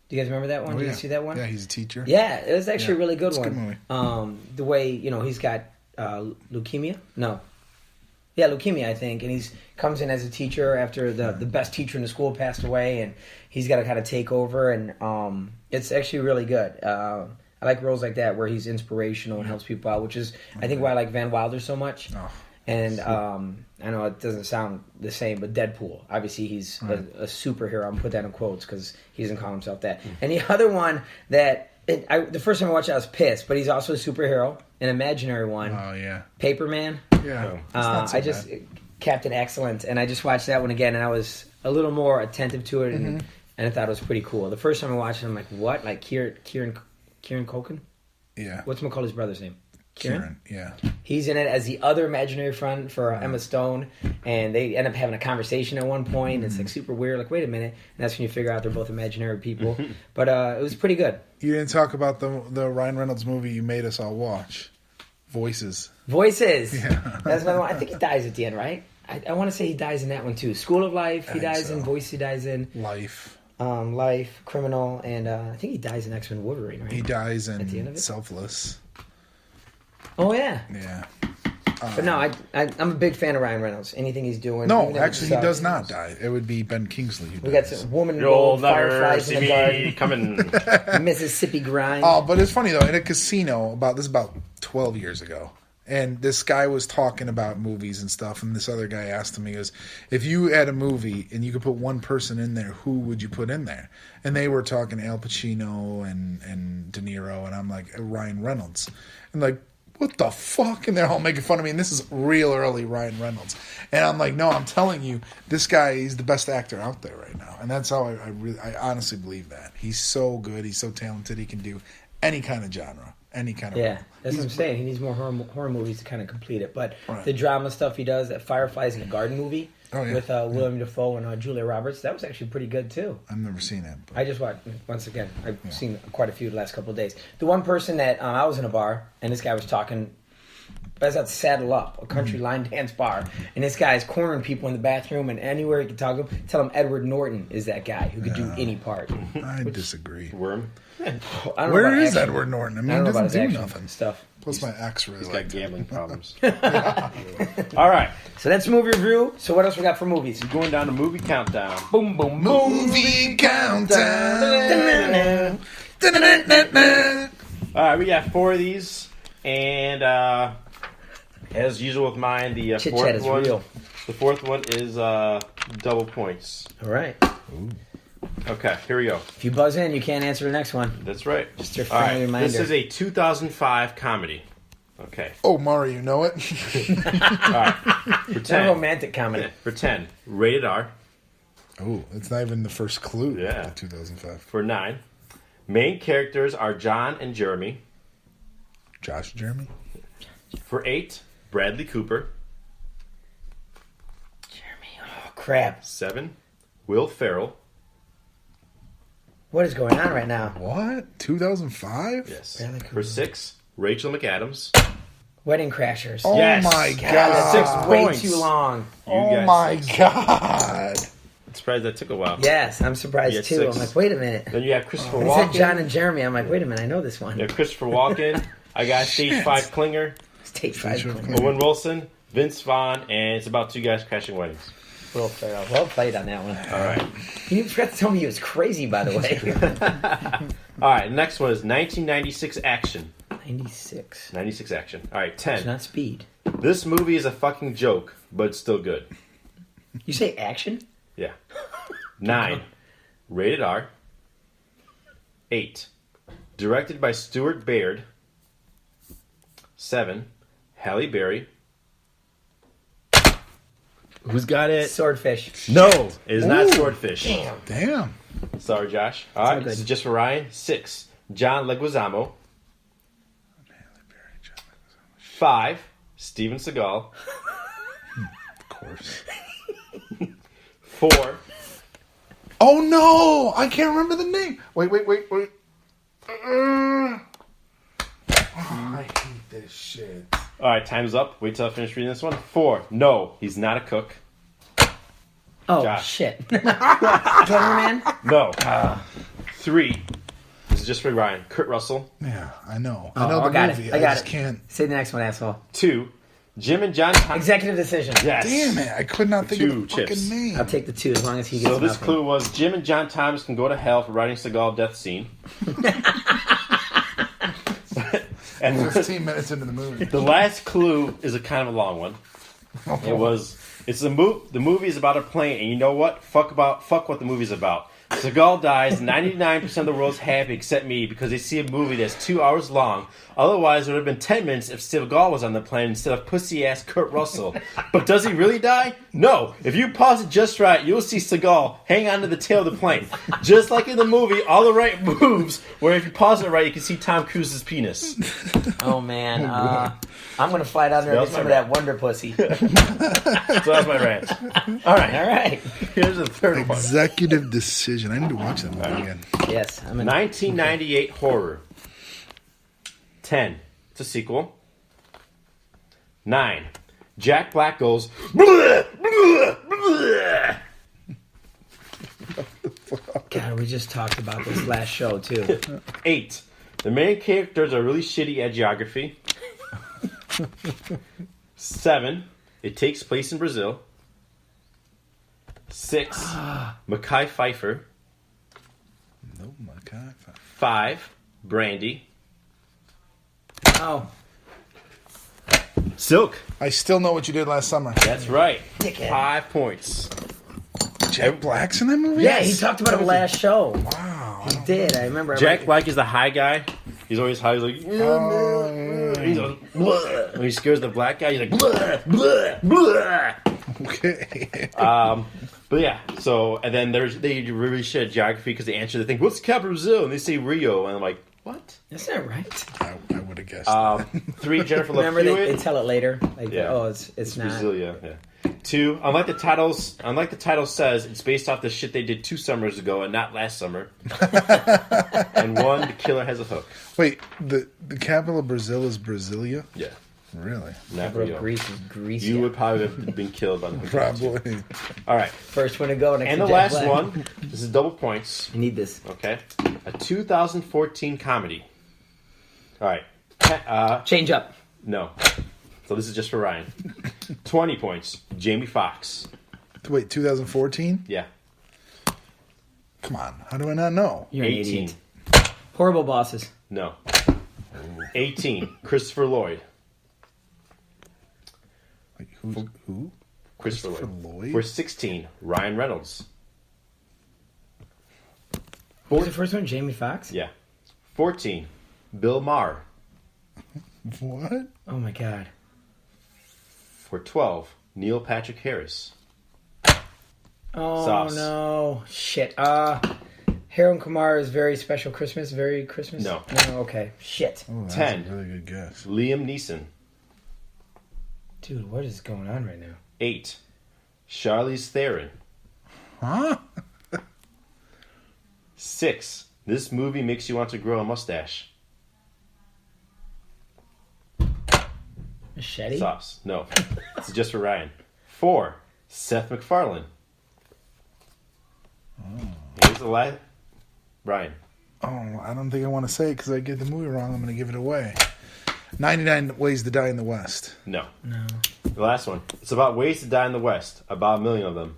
Do you guys remember that one? Oh, Did yeah. you see that one? Yeah, he's a teacher. Yeah, it was actually Yeah, a really good it's a one. good movie. The way he's got leukemia. No, yeah, leukemia, I think, and he's comes in as a teacher after the best teacher in the school passed away, and he's got to kind of take over, and it's actually really good. I like roles like that where he's inspirational and helps people out, which is I think why I like Van Wilder so much. Oh, And I know it doesn't sound the same, but Deadpool, obviously he's a superhero. I'm put that in quotes because he doesn't call himself that. And the other one that the first time I watched it, I was pissed, but he's also a superhero, an imaginary one, Oh yeah. Paperman. Yeah. It's not so I just bad. Captain Excellent, and I just watched that one again, and I was a little more attentive to it, Mm-hmm. and I thought it was pretty cool. The first time I watched it, I'm like, what? Like Kieran Culkin? Yeah. What's Macaulay's brother's name? Kieran? Yeah. He's in it as the other imaginary friend for Emma Stone, and they end up having a conversation at one point. And it's like super weird. Like, wait a minute, and that's when you figure out they're both imaginary people. But it was pretty good. You didn't talk about the Ryan Reynolds movie you made us all watch, Voices. Voices. Yeah. That's another one. I think he dies at the end, right? I want to say he dies in that one too. School of Life, he I think dies in. so. Voice, he dies in. Life. Life, Criminal, and I think he dies in X-Men Wolverine, right? He dies At the end in of it? Selfless. Oh yeah. Yeah. But no, I'm a big fan of Ryan Reynolds. Anything he's doing. No, even if it actually, he sucks. does not die. It would be Ben Kingsley who We got dies. some woman in You'll gold, never fireflies see in the me garden, coming. Mississippi grind. Oh, but it's funny though. In a casino, about 12 years ago, and this guy was talking about movies and stuff, and this other guy asked him, he goes, "If you had a movie and you could put one person in there, who would you put in there?" And they were talking Al Pacino and De Niro, and I'm like, Ryan Reynolds, and like, what the fuck? And they're all making fun of me, and this is real early Ryan Reynolds, and I'm like, no, I'm telling you, this guy is the best actor out there right now, and that's how I honestly believe that. He's so good, he's so talented, he can do any kind of genre. Any kind of Yeah, role. that's what I'm He's- saying. He needs more horror movies to kind of complete it. But Right. the drama stuff he does, that Fireflies in the Garden movie Oh, yeah. with William Dafoe and Julia Roberts, that was actually pretty good too. I've never seen it. But I just watched, once again, I've seen quite a few the last couple of days. The one person that I was in a bar and this guy was talking That's at Saddle Up, a country line dance bar. And this guy's cornering people in the bathroom and anywhere he can talk to them. Tell him Edward Norton is that guy who could do any part. I disagree. Worm. I don't know Where about is action. Edward Norton? I mean, I don't he know about doesn't his do action nothing. stuff. Plus, my ex really He's got liked him. gambling problems. All right. So that's movie review. So what else we got for movies? Going down to movie countdown. Boom, boom, boom. Movie countdown. All right, we got 4 of these, and as usual with mine, the Chit fourth chat is one. real. The fourth one is double points. All right. Okay, here we go. If you buzz in, you can't answer the next one. That's right. Just a All right, friendly reminder. this is a 2005 comedy. Okay. Oh, Mari, you know it? All right. For It's a 10. romantic comedy. For 10. Rated R. Oh, it's not even the first clue. Yeah. of 2005. For 9. Main characters are John and Jeremy. Josh Jeremy? For 8. Bradley Cooper. Jeremy. Oh, crap. 7. Will Ferrell. What is going on right now? What? 2005? Yes. Bradley Cooper. For 6. Rachel McAdams. Wedding Crashers. Oh Yes. my God, god. that 6 took way points. too long. You Oh guys- my god. I'm surprised that took a while. Yes, I'm surprised Yeah, too. 6. I'm like, wait a minute. Then you have Christopher When it said Walken. John and Jeremy, I'm like, wait a minute, I know this one. You have Christopher Walken. I got Stage Shit. 5 Klinger. Stage 5. Stage five. Owen Wilson. Vince Vaughn. And it's about 2 guys crashing weddings. Will Ferrell. Well played on that one. All right. You forgot to tell me he was crazy, by the way. All right. Next one is 1996 action. 96. 96 action. All right. It's 10. not Speed. This movie is a fucking joke, but it's still good. You say action? Yeah. 9. Rated R. 8. Directed by Stuart Baird. 7. Halle Berry. Who's got it? Swordfish. No, it is not Ooh. Swordfish. Damn. Damn. Sorry, Josh. All all right, good. this is just for Ryan. 6. John Leguizamo. 5. Steven Seagal. Of course. 4. Oh no! I can't remember the name. Wait. I hate this shit. All right, time's up. Wait till I finish reading this one. 4. No, he's not a cook. Oh, Josh. shit. Cameraman? No. 3. This is just for Ryan. Kurt Russell. Yeah, I know. Oh, I know I the got movie. it. I got just it. can't. Say the next one, asshole. 2. Jim and John Thompson. Executive decision. Yes. Damn it! I could not think 2 of the fucking chips. name. I'll take the 2 as long as he gets So this nothing. clue was Jim and John Thomas can go to hell for writing Seagal death scene. And 15 minutes into the movie. the last clue is a kind of a long one. It's the movie is about a plane, and you know what? Fuck what the movie's about. Seagal dies. 99% of the world's happy except me because they see a movie that's 2 hours long. Otherwise, it would have been 10 minutes if Seagal was on the plane instead of pussy ass Kurt Russell. But does he really die? No. If you pause it just right, you'll see Seagal hang onto the tail of the plane, just like in the movie. All the right moves. Where if you pause it right, you can see Tom Cruise's penis. Oh, man. I'm going to fly down there That and was get some my of that Wonder Pussy. So that's my rant. All right. All right. Here's the third one. Executive decision. I need to watch that movie again. Yes. I'm in. 1998 horror. 10. It's a sequel. 9. Jack Black goes. "Bleh, bleh, bleh." God, we just talked about this last show, too. 8. The main characters are really shitty at geography. 7. It takes place in Brazil. 6. Mackay Pfeiffer. No, my God. 5. Brandy. Oh, Silk. I still know what you did last summer. That's right. Dickhead. 5 points. Jack Black's in that movie? yeah, he talked about it last show. Wow. He did. I remember. Jack Black is the high guy. He's always high. He's like, he's like, "Bleh." When he scares the black guy, he's like, "Bleh, bleh, bleh." Okay. But yeah, so, and then they really shit at geography because they answer the thing, what's the capital of Brazil? And they say Rio. And I'm like, what? Is that right? I would have guessed. 3, Jennifer Love Remember, they Hewitt. tell it later. Like, Yeah. oh, it's not. Brazil, yeah. 2, unlike the title says, it's based off the shit they did 2 summers ago and not last summer. And 1, the killer has a hook. Wait, the capital of Brazil is Brasilia? Yeah. Really? Not for Bro, you. Greece is greasy. You would probably have been killed by the Probably. All right. First one to go. Next And to the Jack last Black. one. This is double points. I need this. Okay. A 2014 comedy. All right. Change up. No. So this is just for Ryan. 20 points. Jamie Foxx. Wait, 2014? Yeah. Come on. How do I not know? You're an 18. idiot. Horrible bosses. No. 18. Christopher Lloyd. Wait, who? Christopher Lloyd? Lloyd. For 16. Ryan Reynolds. What was the first one? Jamie Foxx? Yeah. 14. Bill Maher. What? Oh my god. For 12. Neil Patrick Harris. Oh Sauce. no. Shit. Harold Kumar is very special Christmas. Very Christmas? No. No, okay. Shit. Oh, that's 10. a really good guess. Liam Neeson. Dude, what is going on right now? 8. Charlize Theron. Huh? 6. This movie makes you want to grow a mustache. Machete? Sauce. No. This is just for Ryan. 4. Seth MacFarlane. Here's the last. Brian. Oh, I don't think I want to say it because I get the movie wrong. I'm going to give it away. 99 Ways to Die in the West. No. No. The last one. It's about ways to die in the West. About 1 million of them.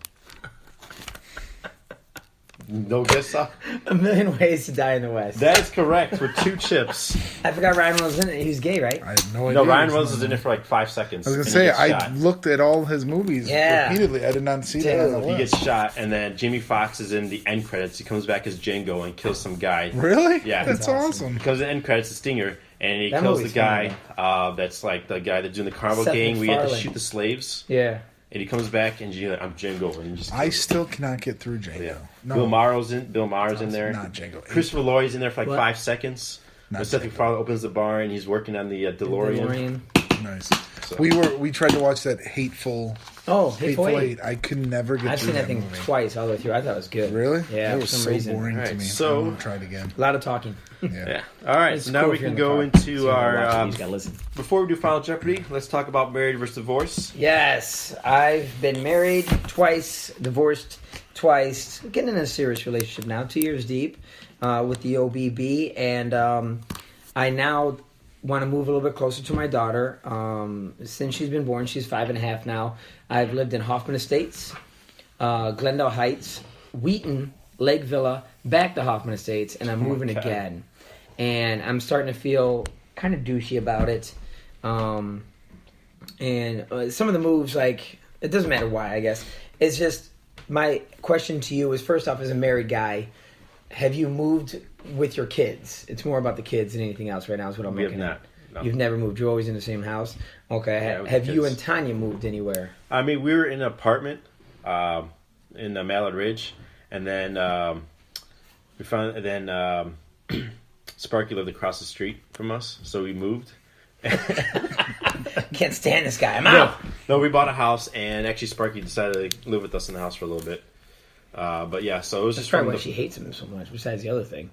No guess, Seth? A Million Ways to Die in the West. That is correct with 2 chips. I forgot Ryan Reynolds was in it. He was gay, right? I have no idea. No, Ryan Reynolds was in it for like 5 seconds. I was going to and say, he gets I shot. looked at all his movies Yeah. repeatedly. I did not see that on the Dude. He list. gets shot, and then Jamie Foxx is in the end credits. He comes back as Django and kills some guy. Really? Yeah. That's That's awesome. He comes in the end credits, the Stinger, and he That kills the movie's guy that's like the guy that's doing the carnival Seth gang. We had to MacFarlane. shoot the slaves, Yeah. and he comes back and he's like, I'm Django, and he just I kills still cannot get through Django. him. Yeah. No. Bill Maher's in there. Not Django. Christopher Lloyd's in there for like What? 5 seconds. Not When Seth Django. MacFarlane opens the bar and he's working on the DeLorean. Nice. So- We tried to watch that Hateful Oh, Hateful Eight. I could never get I've through seen that that thing movie. twice all the way through. I thought it was good. Really? Yeah, It for was some so reason. boring Alright, to me. so- I'm gonna try it again. A lot of talking. Yeah. Yeah. All right. It's So now cool we if you're can in the go car. into So you gotta our. watch it, you just gotta listen. Before we do Final Jeopardy, let's talk about married versus divorce. Yes, I've been married twice, divorced twice, getting in a serious relationship now, 2 years deep with the OBB, and I now want to move a little bit closer to my daughter. Since she's been born, she's 5.5 now. I've lived in Hoffman Estates, Glendale Heights, Wheaton, Lake Villa, back to Hoffman Estates, and I'm moving Okay. again. And I'm starting to feel kind of douchey about it. And some of the moves, like, it doesn't matter why, I guess. It's just, my question to you is, first off, as a married guy, have you moved with your kids? It's more about the kids than anything else right now is what I'm We have looking not. at. No. You've never moved. You're always in the same house? Okay. Yeah, with have the you kids. and Tanya moved anywhere? I mean, we were in an apartment in Mallard Ridge, and then we found. And then Sparky lived across the street from us, so we moved. Can't stand this guy. I'm out. No, we bought a house, and actually Sparky decided to live with us in the house for a little bit. But yeah, so it was That's just probably from why the, she hates him so much, besides the other thing.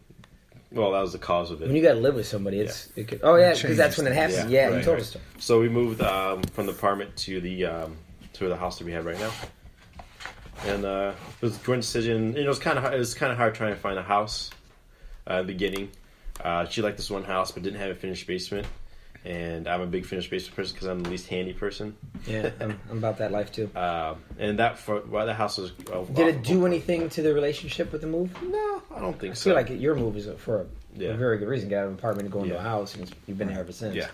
well, that was the cause of When it. you got to live with somebody, it could, oh, yeah, because that's when it happens. Yeah, Yeah, you right, told right. us to. So we moved from the apartment to the house that we have right now, and it was a joint decision. It was kind of hard trying to find a house at the beginning. She liked this one house, but didn't have a finished basement. And I'm a big finished basement person because I'm the least handy person. Yeah, I'm about that life, too. And that the house was. Did it do anything to the relationship with the move? No, I don't think I so. feel like your move is for a Yeah. very good reason. Get out of an apartment and go into Yeah. a house, and you've been there ever since. Yeah.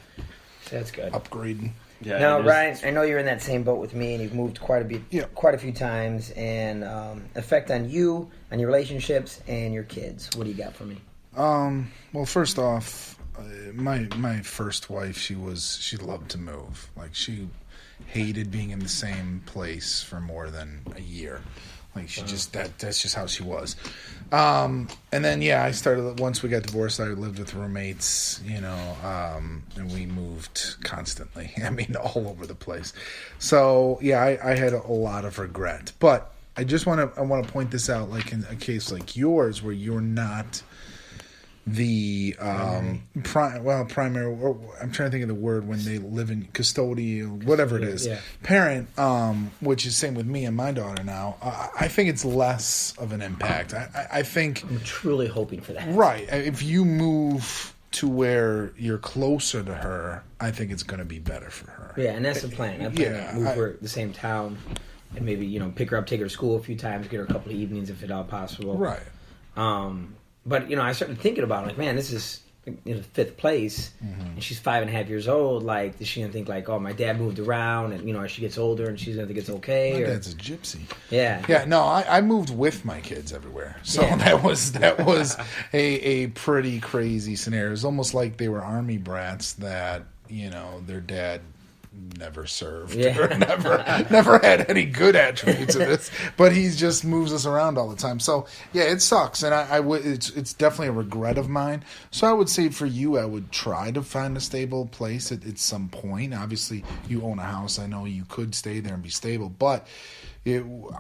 So that's good. Upgrading. Yeah, Now, and Ryan, I know you're in that same boat with me, and you've moved quite a few times. And effect on you, on your relationships, and your kids. What do you got for me? Well, first off, my first wife, she loved to move. Like, she hated being in the same place for more than a year. Like, she that's just how she was. And then I started, once we got divorced, I lived with roommates, and we moved constantly. I mean, all over the place. So I had a lot of regret. But I want to point this out, like in a case like yours, where you're not the primary. Or I'm trying to think of the word when they live in custodial, whatever it is, Yeah. parent. Which is same with me and my daughter now. I think it's less of an impact. I think I'm truly hoping for that. right. If you move to where you're closer to her, I think it's going to be better for her. Yeah, and that's the plan. I plan Yeah, to move her to the same town, and maybe pick her up, take her to school a few times, get her a couple of evenings if at all possible. Right. But I started thinking about it, like, man, this is fifth place, and she's 5.5 years old. Like, is she gonna think like, oh, my dad moved around, and as she gets older, and she's gonna think it's okay? My or, dad's a gypsy. yeah, Yeah, no, I moved with my kids everywhere, so Yeah. that was a pretty crazy scenario. It was almost like they were army brats that their dad never served Yeah. or never had any good attributes of this, but he just moves us around all the time. So yeah, it sucks, and it's definitely a regret of mine. So I would say for you, I would try to find a stable place at some point. Obviously, you own a house. I know you could stay there and be stable, but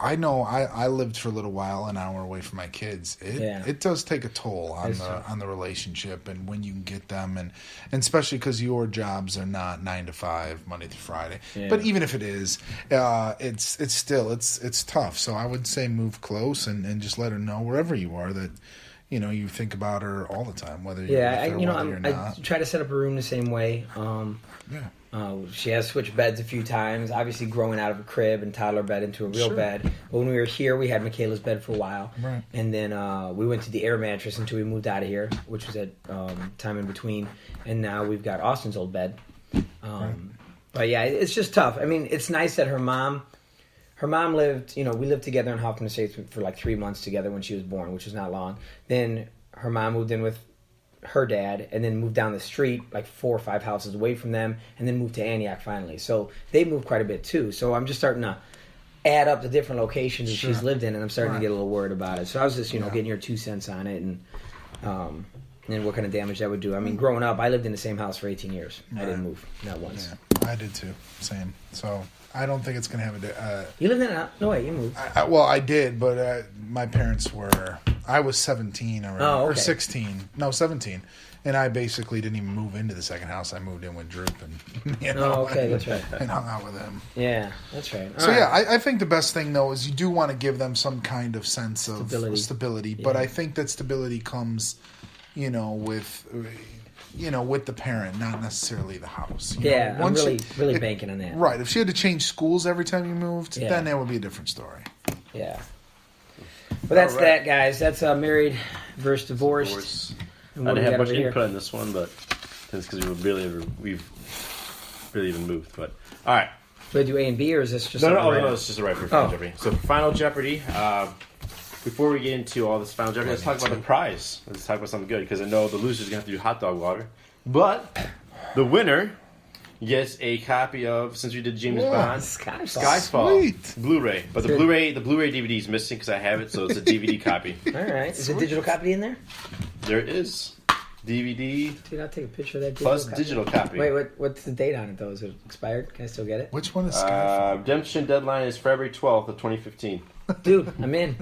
I know I lived for a little while an hour away from my kids. It does take a toll on the relationship and when you can get them, and especially because your jobs are not 9 to 5 Monday through Friday. Yeah. But even if it is, it's still it's tough. So I would say move close and just let her know wherever you are that you think about her all the time, whether you're yeah. with her, whether you're I not. try to set up a room the same way. Yeah. She has switched beds a few times, obviously growing out of a crib and toddler bed into a real Sure. bed. But when we were here, we had Michaela's bed for a while. Right. And then we went to the air mattress until we moved out of here, which was at time in between. And now we've got Austin's old bed. But yeah, it's just tough. I mean, it's nice that her mom lived, we lived together in Hoffman Estates for like 3 months together when she was born, which was not long. Then her mom moved in with her dad and then moved down the street like 4 or 5 houses away from them and then moved to Antioch finally. So they moved quite a bit too. So I'm just starting to add up the different locations that she's lived in, and I'm starting to get a little worried about it. So I was just, getting your 2 cents on it and what kind of damage that would do. I mean, growing up, I lived in the same house for 18 years. I didn't move, not once. Yeah, I did too. Same. So I don't think it's going to have a... You lived in a... No way, you moved. I did, but my parents were... I was 17 already, or okay. 16. No, 17. And I basically didn't even move into the second house. I moved in with Droop and, okay, that's right. and hung out with him. Yeah, that's right. All So right. yeah, I think the best thing though is you do want to give them some kind of sense of stability. But Yeah. I think that stability comes, with the parent, not necessarily the house. Yeah, I'm Once really banking on that. right. If she had to change schools every time you moved, Yeah. then that would be a different story. Yeah. But that's All right. that, guys. That's married versus divorced. Course. And I what do didn't we have got much over here? input on this one, but it's because we've really even moved. But all right, Do I do A and B, or is this just no, something no, random? it's just a right for Final Oh. Jeopardy. So Final Jeopardy. Before we get into all this Final Jeopardy, let's talk about the prize. Let's talk about something good because I know the loser's gonna have to do hot dog water, but the winner gets a copy of, since we did James Bond, Skyfall Sweet. Blu-ray. But the Good. Blu-ray DVD is missing because I have it, so it's a DVD copy. All right. Is a digital copy in there? There it is. DVD Dude, I'll take a picture of that digital plus copy. digital copy. Wait, what's the date on it, though? Is it expired? Can I still get it? Which one is Skyfall? Redemption deadline is February 12th of 2015. Dude, I'm in.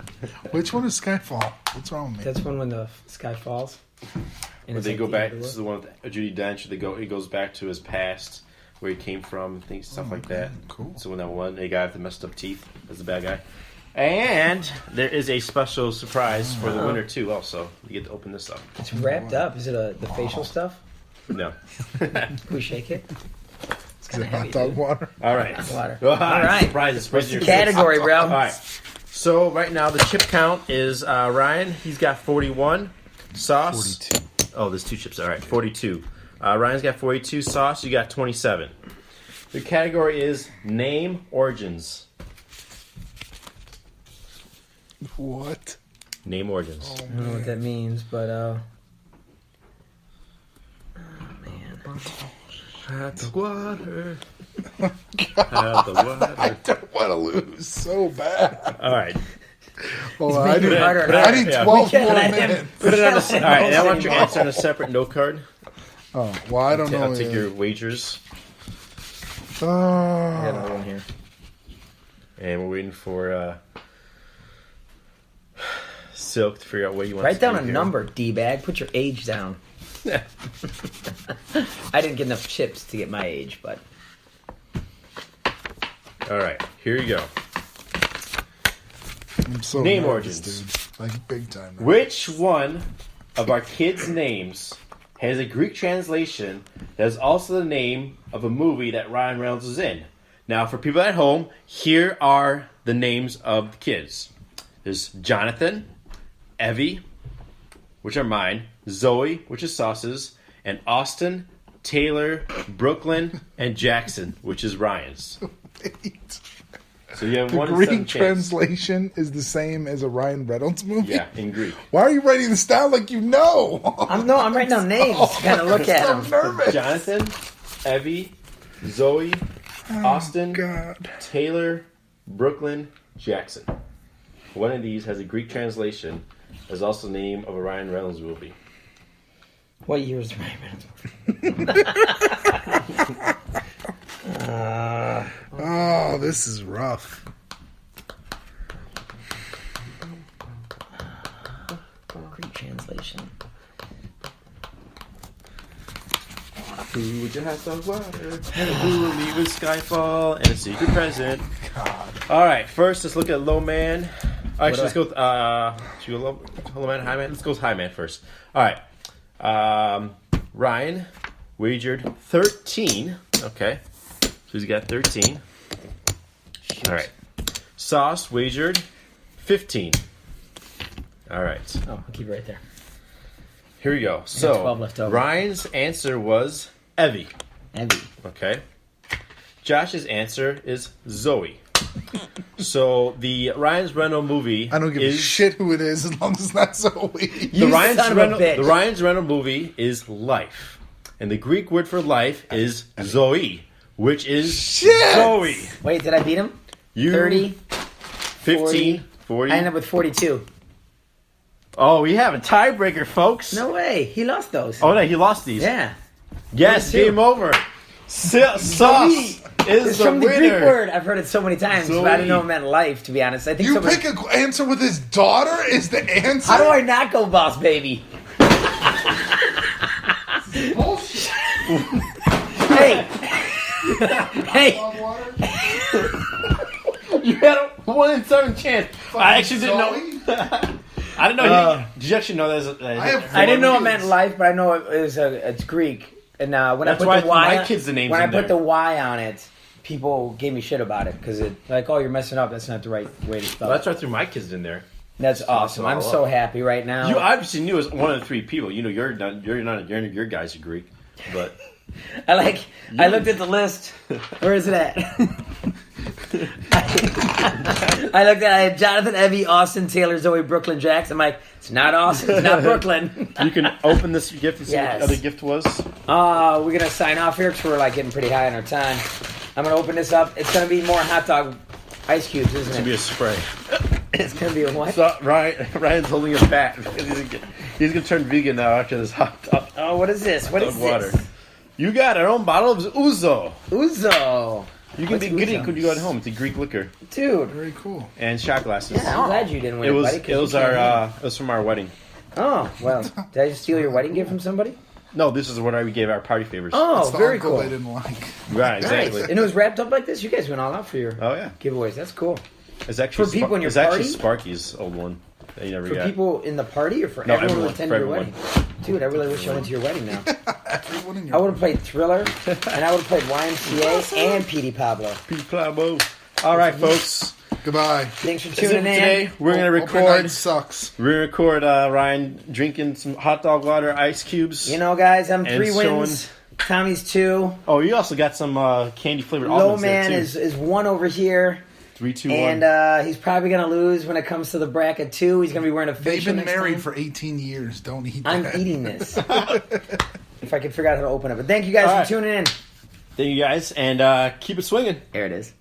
Which one is Skyfall? What's wrong with me? That's when the sky falls. And Where it's they like go the back. end of This is the one with Judi Dench. He goes back to his past, where he came from, things, stuff like that. Cool. So when that one, the guy with the messed up teeth is the bad guy. And there is a special surprise for the winner too. Also, you get to open this up. It's wrapped up. Is it the facial stuff? No. Can we shake it? It's Is kind it of hot heavy. dog dude. water? All right. Water. All All right. Surprises. What's the category, bro? All right. So right now the chip count is Ryan. He's got 41. Sauce. 42. Oh, there's 2 chips. All right, 42. Ryan's got 42. Sauce, you got 27. The category is name origins. What? Name origins. I don't know what that means, but oh man. Hot the water. Hot the water. I don't want to lose so bad. All right. Hold on, making it harder and I harder. need Yeah. 12 We can't more let him- minutes. Put it on a. All right. And I want your Anymore. answer on a separate note card. Oh, well, I don't know. I'll take your wagers, I got Oh, another one here. Silk to figure out what you want. Write to down do a here. number, D-bag. Put your age down. I didn't get enough chips to get my age, but All right, here you go. I'm so Name nervous, origins. dude. Like big time. Which one of our kids' names has a Greek translation that is also the name of a movie that Ryan Reynolds is in? Now, for people at home, here are the names of the kids. There's Jonathan, Evie, which are mine, Zoe, which is Sauce's, and Austin, Taylor, Brooklyn, and Jackson, which is Ryan's. Wait. So you have The one in 7 Greek chance. translation is the same as a Ryan Reynolds movie? Yeah, in Greek. Why are you writing this down like you know? I'm writing down names to kind of look at I'm them. nervous. Jonathan, Evie, Zoe, Austin, God. Taylor, Brooklyn, Jackson. One of these has a Greek translation. Is also the name of a Ryan Reynolds movie. What year is Ryan Reynolds? Oh, this is rough. Greek translation. Who would you have to water? Who will leave with Skyfall and a secret present? God. All right, first let's look at low man. Actually, do let's go. Should we go low man, high man? Let's go with high man first. All right, Ryan wagered 13. Okay, so he's got 13. Shoot. All right, Sauce wagered 15. All right, Oh, I'll keep it right there. here we go. 12 So left over. Ryan's answer was Evie. Evie. Okay. Josh's answer is Zoe. So the Ryan's Reynolds movie I don't give a is shit who it is as long as it's not Zoe. the You Ryan's son of a Reynolds, bitch. the Ryan's Reynolds movie is life, and the Greek word for life is Zoe, which is Shit! Zoe. Wait, did I beat him? You 30. 15, 40. I ended up with 42. Oh, we have a tiebreaker, folks. No way. He lost those. Oh no, he lost these. Yeah. Yes, 42. game over. Sauce is It's the from the winner. Greek word. I've heard it so many times, but I didn't know Zoe. it meant life, to be honest. I think You somebody... pick an answer with his daughter is the answer? How do I not go boss baby? Bullshit. Hey. Hey. You had a 1 in 7 chance. I actually didn't know. I didn't know. Did you actually know that? I didn't know it meant life, but I know it's Greek. And when That's I put why the Y, my kids the names when I in put there. the Y on it, people gave me shit about it because it like, oh, you're messing up. That's not the right way to spell Well, it. that's why I threw my kids in there. That's awesome. I'm so happy right now. You obviously knew it was one of the 3 people. You know, you're not. Your guys are Greek, but I looked at the list. Where is it at? I looked at I had Jonathan, Evie, Austin, Taylor, Zoe, Brooklyn, Jackson. I'm like, it's not Austin, it's not Brooklyn. you can open this gift and see Yes. what the other gift was. We're gonna sign off here because we're like getting pretty high on our time. I'm gonna open this up. It's gonna be more hot dog ice cubes, It's isn't gonna be it? a spray. It's gonna be a what? So Ryan's holding a bat. He's gonna turn vegan now after this hot dog. Oh, what is this? What is water. this? You got our own bottle of Ouzo. Uzo. You can What's be getting Ouzo? when you go at home. It's a Greek liquor Dude. Very cool. and shot glasses. Yeah, I'm glad you didn't win It it, was buddy. 'cause it was you can't our win. it was from our wedding. Oh, well. Did I just steal your wedding gift from somebody? No, this is what we gave our party favors. Oh, It's the very uncle cool. they didn't like. Right, exactly. Nice. And it was wrapped up like this? You guys went all out for your Oh yeah, giveaways. That's cool. it's actually For people in your it's actually party? Sparky's old one that you never For got. people in the party or for No, everyone who everyone, attended for your everyone. wedding? Dude, I really wish I went to your wedding now. Everyone in your I would have played Thriller, and I would have played YMCA and Petey Pablo. Pete Plabo. All right, folks. Goodbye. Thanks for That's it tuning for in. today. We're gonna Hope your record. night sucks. We're gonna record Ryan drinking some hot dog water, ice cubes. You know, guys, I'm And 3 wins. Tommy's 2. Oh, you also got some candy flavored Low almonds man there too. is 1 over here. 3, 2, 1. And he's probably going to lose when it comes to the bracket 2. He's going to be wearing a They've facial been next married time. for 18 years. Don't eat I'm that. eating this. If I could figure out how to open it. But thank you guys All for right. tuning in. Thank you guys, and keep it swinging. There it is.